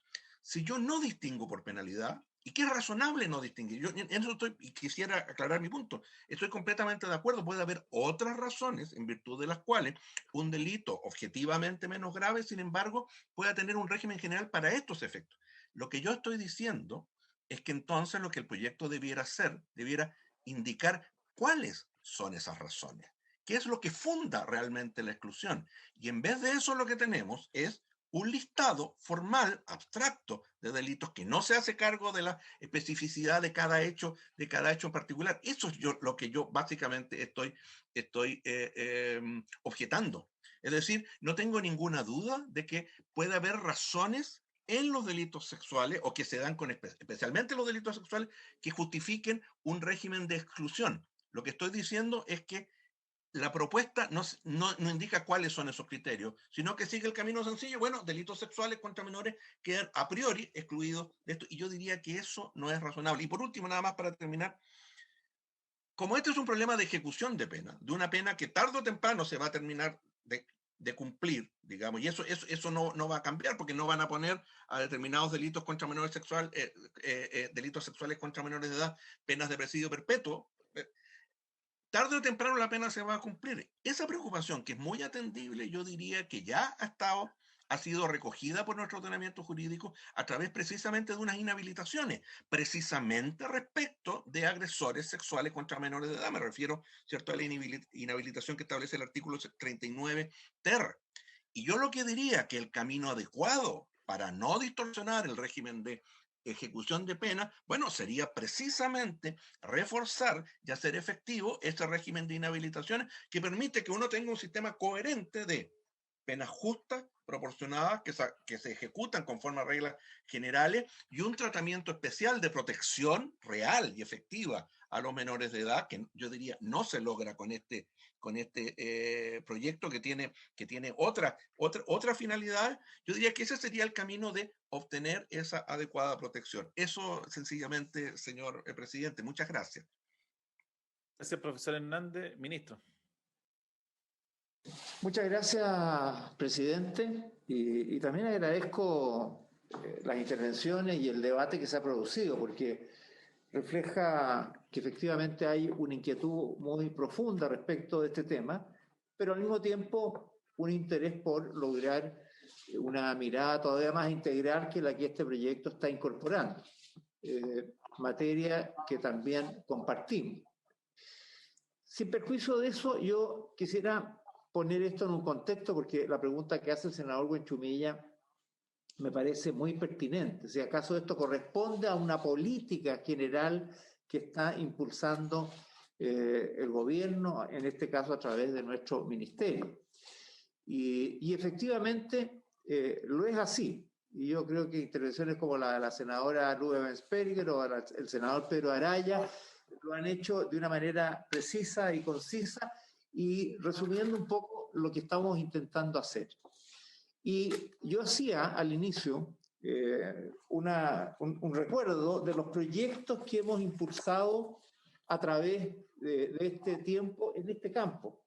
Si yo no distingo por penalidad, y que es razonable no distinguir, yo en eso estoy, y quisiera aclarar mi punto, estoy completamente de acuerdo, puede haber otras razones en virtud de las cuales un delito objetivamente menos grave, sin embargo, pueda tener un régimen general para estos efectos. Lo que yo estoy diciendo es que entonces lo que el proyecto debiera hacer, debiera indicar cuáles son esas razones, qué es lo que funda realmente la exclusión. Y en vez de eso lo que tenemos es un listado formal, abstracto, de delitos que no se hace cargo de la especificidad de cada hecho en particular. Eso es lo que yo básicamente estoy objetando. Es decir, no tengo ninguna duda de que puede haber razones en los delitos sexuales, o que se dan especialmente los delitos sexuales, que justifiquen un régimen de exclusión. Lo que estoy diciendo es que la propuesta no indica cuáles son esos criterios, sino que sigue el camino sencillo. Bueno, delitos sexuales contra menores quedan a priori excluidos de esto, y yo diría que eso no es razonable. Y por último, nada más para terminar, como este es un problema de ejecución de pena, de una pena que tarde o temprano se va a terminar de cumplir, digamos, y eso no va a cambiar, porque no van a poner a determinados delitos contra menores delitos sexuales contra menores de edad, penas de presidio perpetuo. Tarde o temprano la pena se va a cumplir. Esa preocupación, que es muy atendible, yo diría que ya ha sido recogida por nuestro ordenamiento jurídico a través precisamente de unas inhabilitaciones, precisamente respecto de agresores sexuales contra menores de edad. Me refiero, ¿cierto?, a la inhabilitación que establece el artículo 39 ter. Y yo lo que diría que el camino adecuado para no distorsionar el régimen de ejecución de pena, bueno, sería precisamente reforzar y hacer efectivo ese régimen de inhabilitaciones que permite que uno tenga un sistema coherente de penas justas, proporcionadas, que se ejecutan conforme a reglas generales, y un tratamiento especial de protección real y efectiva a los menores de edad, que yo diría no se logra con este proyecto, que tiene otra finalidad. Yo diría que ese sería el camino de obtener esa adecuada protección. Eso sencillamente, señor presidente. Muchas gracias. Gracias, profesor Hernández. Ministro. Muchas gracias, presidente, y también agradezco las intervenciones y el debate que se ha producido, porque refleja que efectivamente hay una inquietud muy profunda respecto de este tema, pero al mismo tiempo un interés por lograr una mirada todavía más integral que la que este proyecto está incorporando, materia que también compartimos. Sin perjuicio de eso, yo quisiera poner esto en un contexto, porque la pregunta que hace el senador Buenchumilla me parece muy pertinente. Si acaso esto corresponde a una política general que está impulsando el gobierno, en este caso a través de nuestro ministerio. Y efectivamente lo es así. Y yo creo que intervenciones como la de la senadora Lube Bensperger o el senador Pedro Araya lo han hecho de una manera precisa y concisa, y resumiendo un poco lo que estamos intentando hacer. Y yo hacía al inicio un recuerdo de los proyectos que hemos impulsado a través de este tiempo en este campo.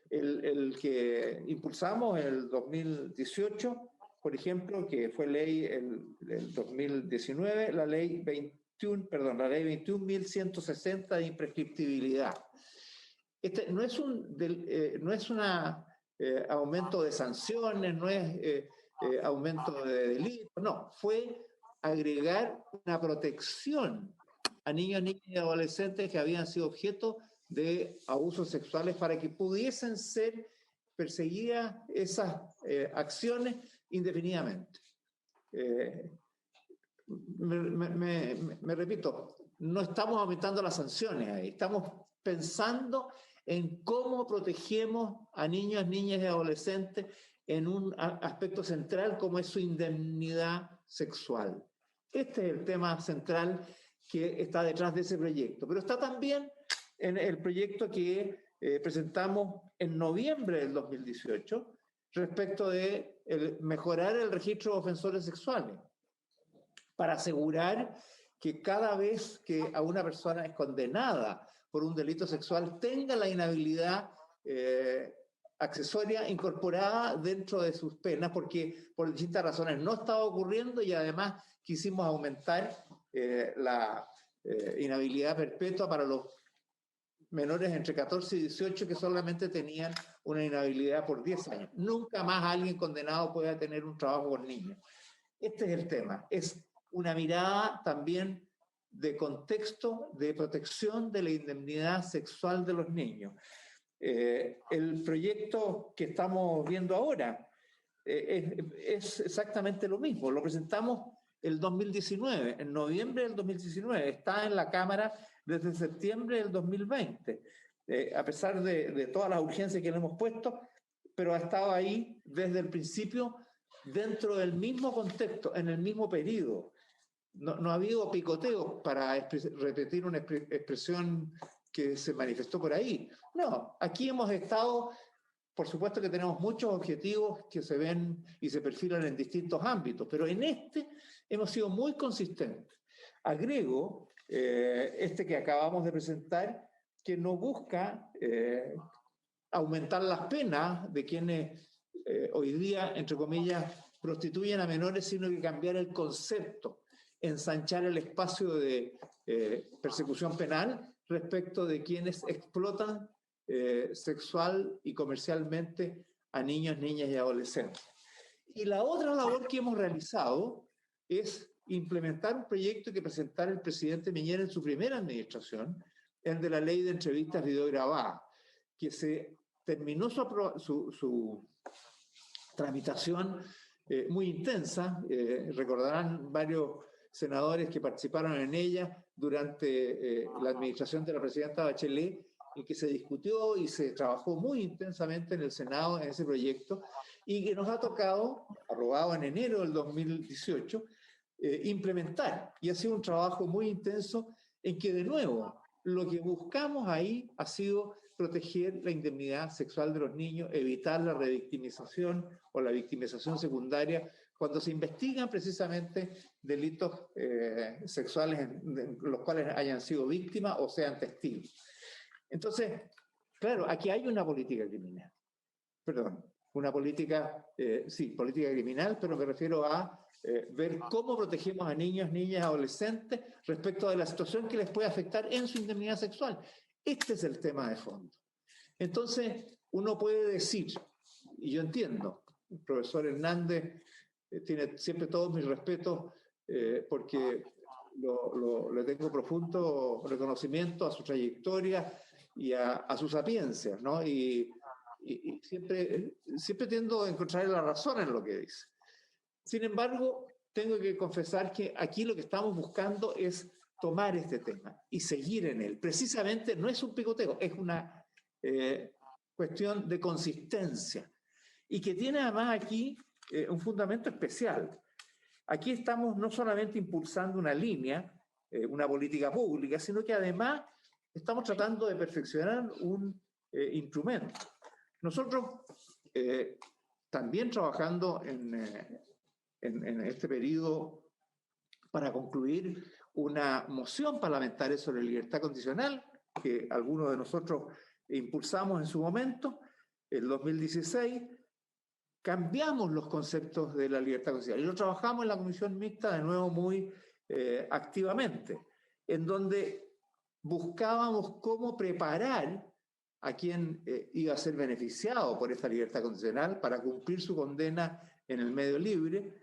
El que impulsamos en el 2018, por ejemplo, que fue ley el 2019, la ley 21.160 de imprescriptibilidad. Este no es un aumento de sanciones, no es aumento de delitos, no, fue agregar una protección a niños, niñas y adolescentes que habían sido objeto de abusos sexuales para que pudiesen ser perseguía esas acciones indefinidamente. Me repito, no estamos aumentando las sanciones ahí, estamos pensando en cómo protegemos a niños, niñas y adolescentes en un aspecto central como es su indemnidad sexual. Este es el tema central que está detrás de ese proyecto, pero está también en el proyecto que presentamos en noviembre del 2018 respecto de mejorar el registro de ofensores sexuales para asegurar que cada vez que a una persona es condenada por un delito sexual tenga la inhabilidad accesoria incorporada dentro de sus penas, porque por distintas razones no estaba ocurriendo y además quisimos aumentar la inhabilidad perpetua para los menores entre 14 y 18 que solamente tenían una inhabilidad por 10 años. Nunca más alguien condenado pueda tener un trabajo con niños. Este es el tema. Es una mirada también de contexto de protección de la indemnidad sexual de los niños. El proyecto que estamos viendo ahora es exactamente lo mismo. Lo presentamos el 2019, en noviembre del 2019. Está en la Cámara desde septiembre del 2020, a pesar de todas las urgencias que le hemos puesto, pero ha estado ahí desde el principio dentro del mismo contexto, en el mismo periodo. No ha habido picoteo, para repetir una expresión que se manifestó por ahí. No, aquí hemos estado, por supuesto que tenemos muchos objetivos que se ven y se perfilan en distintos ámbitos, pero en este hemos sido muy consistentes. Agrego este que acabamos de presentar, que no busca aumentar las penas de quienes hoy día, entre comillas, prostituyen a menores, sino que cambiar el concepto, ensanchar el espacio de persecución penal respecto de quienes explotan sexual y comercialmente a niños, niñas y adolescentes. Y la otra labor que hemos realizado es implementar un proyecto que presentara el presidente Piñera en su primera administración, el de la ley de entrevistas videograbadas, que se terminó su tramitación muy intensa. Recordarán varios senadores que participaron en ella durante la administración de la presidenta Bachelet, en que se discutió y se trabajó muy intensamente en el Senado en ese proyecto, y que nos ha tocado, aprobado en enero del 2018, implementar. Y ha sido un trabajo muy intenso en que, de nuevo, lo que buscamos ahí ha sido proteger la indemnidad sexual de los niños, evitar la revictimización o la victimización secundaria cuando se investigan precisamente delitos sexuales en los cuales hayan sido víctimas o sean testigos. Entonces, claro, aquí hay una política criminal. Perdón, una política, sí, política criminal, pero me refiero a ver cómo protegemos a niños, niñas, adolescentes respecto de la situación que les puede afectar en su indemnidad sexual. Este es el tema de fondo. Entonces, uno puede decir, y yo entiendo, el profesor Hernández tiene siempre todos mis respetos porque le tengo profundo reconocimiento a su trayectoria y a su sapiencia, ¿no? Y siempre tiendo a encontrar la razón en lo que dice. Sin embargo, tengo que confesar que aquí lo que estamos buscando es tomar este tema y seguir en él. Precisamente no es un picoteo, es una cuestión de consistencia y que tiene además aquí un fundamento especial. Aquí estamos no solamente impulsando una línea, una política pública, sino que además estamos tratando de perfeccionar un instrumento. Nosotros, también trabajando en este periodo para concluir una moción parlamentaria sobre libertad condicional, que algunos de nosotros impulsamos en su momento, en 2016, cambiamos los conceptos de la libertad condicional y lo trabajamos en la comisión mixta de nuevo muy activamente, en donde buscábamos cómo preparar a quien iba a ser beneficiado por esta libertad condicional para cumplir su condena en el medio libre,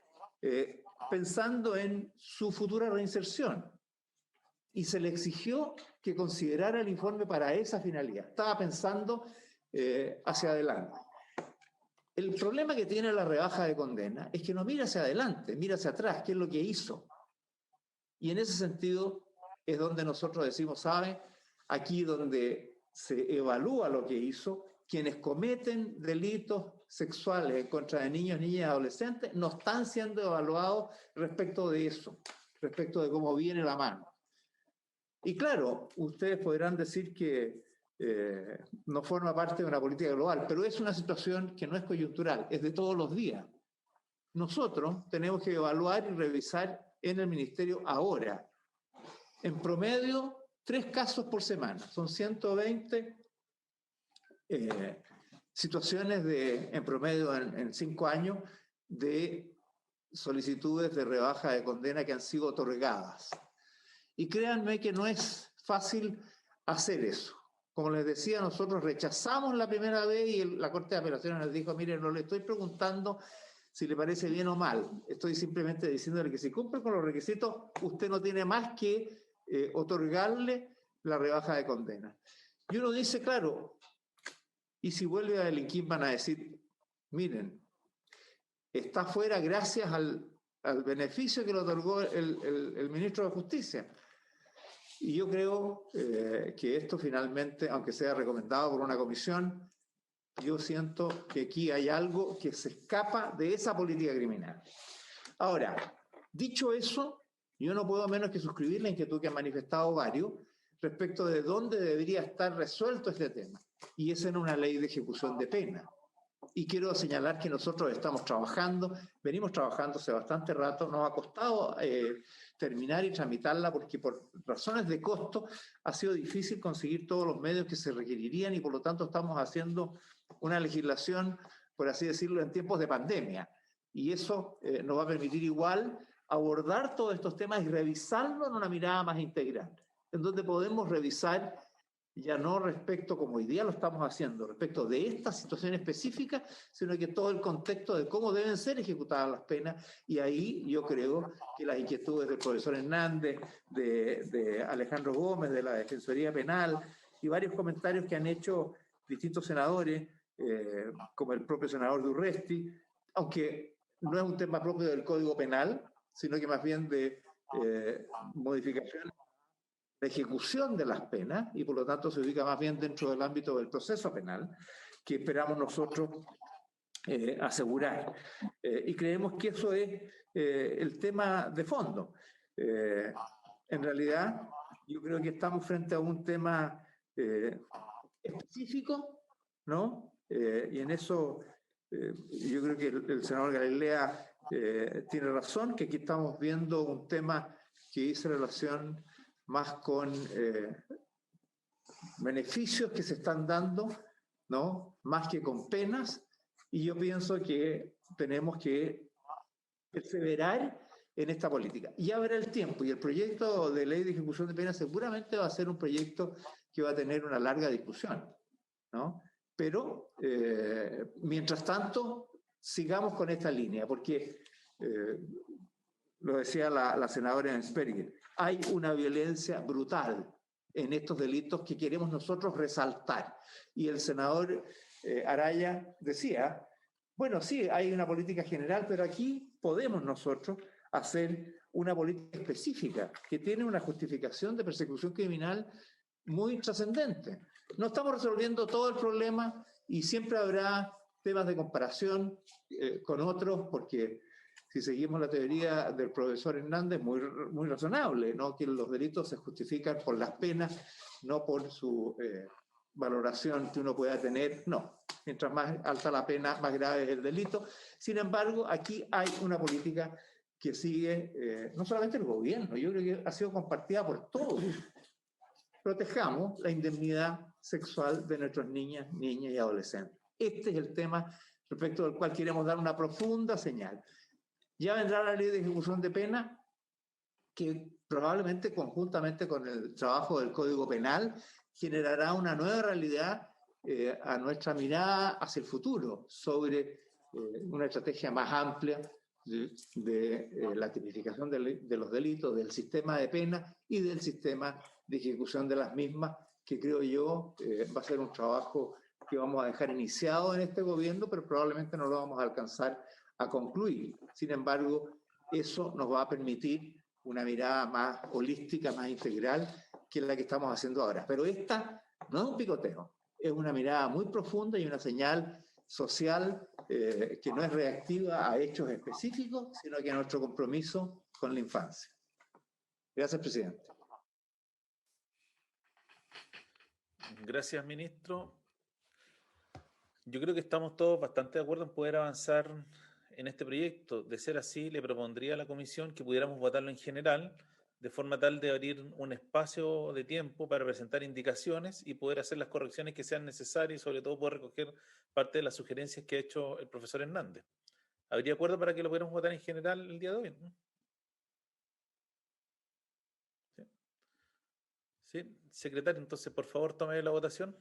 pensando en su futura reinserción. Y se le exigió que considerara el informe para esa finalidad. Estaba pensando hacia adelante. El problema que tiene la rebaja de condena es que no mira hacia adelante, mira hacia atrás, qué es lo que hizo. Y en ese sentido es donde nosotros decimos, ¿saben? Aquí donde se evalúa lo que hizo, quienes cometen delitos sexuales en contra de niños, niñas y adolescentes no están siendo evaluados respecto de eso, respecto de cómo viene la mano. Y claro, ustedes podrán decir que no forma parte de una política global, pero es una situación que no es coyuntural, es de todos los días. Nosotros tenemos que evaluar y revisar en el ministerio ahora, en promedio, 3 casos por semana. Son 120 situaciones en promedio en 5 años de solicitudes de rebaja de condena que han sido otorgadas. Y créanme que no es fácil hacer eso. Como les decía, nosotros rechazamos la primera vez y la Corte de Apelaciones nos dijo, mire, no le estoy preguntando si le parece bien o mal. Estoy simplemente diciéndole que si cumple con los requisitos, usted no tiene más que otorgarle la rebaja de condena. Y uno dice, claro, y si vuelve a delinquir van a decir, miren, está fuera gracias al beneficio que le otorgó el ministro de Justicia. Y yo creo que esto finalmente, aunque sea recomendado por una comisión, yo siento que aquí hay algo que se escapa de esa política criminal. Ahora, dicho eso, yo no puedo menos que suscribir la inquietud que han manifestado varios respecto de dónde debería estar resuelto este tema. Y es en una ley de ejecución de pena. Y quiero señalar que nosotros estamos trabajando, venimos trabajando hace bastante rato, nos ha costado terminar y tramitarla porque por razones de costo ha sido difícil conseguir todos los medios que se requerirían y por lo tanto estamos haciendo una legislación, por así decirlo, en tiempos de pandemia. Y eso nos va a permitir igual abordar todos estos temas y revisarlo en una mirada más integral, en donde podemos revisar ya no respecto, como hoy día lo estamos haciendo, respecto de esta situación específica, sino que todo el contexto de cómo deben ser ejecutadas las penas. Y ahí yo creo que las inquietudes del profesor Hernández, de Alejandro Gómez, de la Defensoría Penal, y varios comentarios que han hecho distintos senadores, como el propio senador Durresti, aunque no es un tema propio del Código Penal, sino que más bien de modificación de ejecución de las penas, y por lo tanto se ubica más bien dentro del ámbito del proceso penal, que esperamos nosotros asegurar. Y creemos que eso es el tema de fondo. En realidad, yo creo que estamos frente a un tema específico, ¿no? Y en eso yo creo que el senador Galilea tiene razón, que aquí estamos viendo un tema que dice relación más con beneficios que se están dando, ¿no? Más que con penas, y yo pienso que tenemos que perseverar en esta política. Ya verá el tiempo, y el proyecto de ley de ejecución de penas seguramente va a ser un proyecto que va a tener una larga discusión, ¿no? Pero, mientras tanto, sigamos con esta línea, porque, lo decía la senadora Ensperger, hay una violencia brutal en estos delitos que queremos nosotros resaltar. Y el senador Araya decía, bueno, sí, hay una política general, pero aquí podemos nosotros hacer una política específica que tiene una justificación de persecución criminal muy trascendente. No estamos resolviendo todo el problema y siempre habrá temas de comparación con otros, porque si seguimos la teoría del profesor Hernández, muy razonable, ¿no? Que los delitos se justifican por las penas, no por su valoración que uno pueda tener. No, mientras más alta la pena, más grave es el delito. Sin embargo, aquí hay una política que sigue, no solamente el gobierno, yo creo que ha sido compartida por todos. Protejamos la indemnidad sexual de nuestras niñas y adolescentes. Este es el tema respecto del cual queremos dar una profunda señal. Ya vendrá la ley de ejecución de pena, que probablemente conjuntamente con el trabajo del Código Penal generará una nueva realidad a nuestra mirada hacia el futuro sobre una estrategia más amplia de la tipificación de los delitos, del sistema de pena y del sistema de ejecución de las mismas, que creo yo va a ser un trabajo que vamos a dejar iniciado en este gobierno, pero probablemente no lo vamos a alcanzar a concluir. Sin embargo, eso nos va a permitir una mirada más holística, más integral, que la que estamos haciendo ahora. Pero esta no es un picoteo, es una mirada muy profunda y una señal social que no es reactiva a hechos específicos, sino que a nuestro compromiso con la infancia. Gracias, presidente. Gracias, ministro. Yo creo que estamos todos bastante de acuerdo en poder avanzar en este proyecto. De ser así, le propondría a la comisión que pudiéramos votarlo en general, de forma tal de abrir un espacio de tiempo para presentar indicaciones y poder hacer las correcciones que sean necesarias y sobre todo poder recoger parte de las sugerencias que ha hecho el profesor Hernández. ¿Habría acuerdo para que lo pudiéramos votar en general el día de hoy? ¿Sí? ¿Sí? Secretario, entonces, por favor, tome la votación.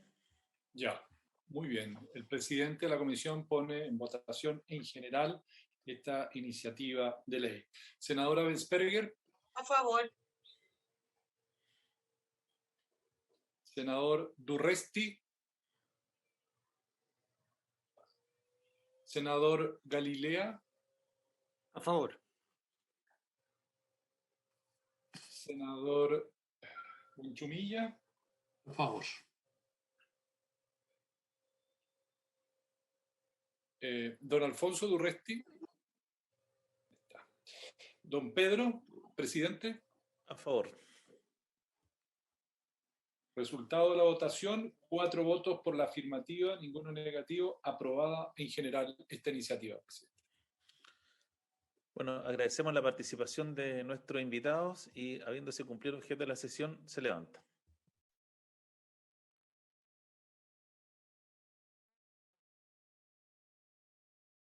Ya, muy bien. El presidente de la comisión pone en votación en general esta iniciativa de ley. Senadora Bensperger. A favor. Senador Durresti. Senador Galilea. A favor. Senador Bunchumilla. A favor. Don Alfonso Durresti. Está. Don Pedro, presidente. A favor. Resultado de la votación, 4 votos por la afirmativa, ninguno negativo, aprobada en general esta iniciativa, presidente. Bueno, agradecemos la participación de nuestros invitados y habiéndose cumplido el objeto de la sesión, se levanta.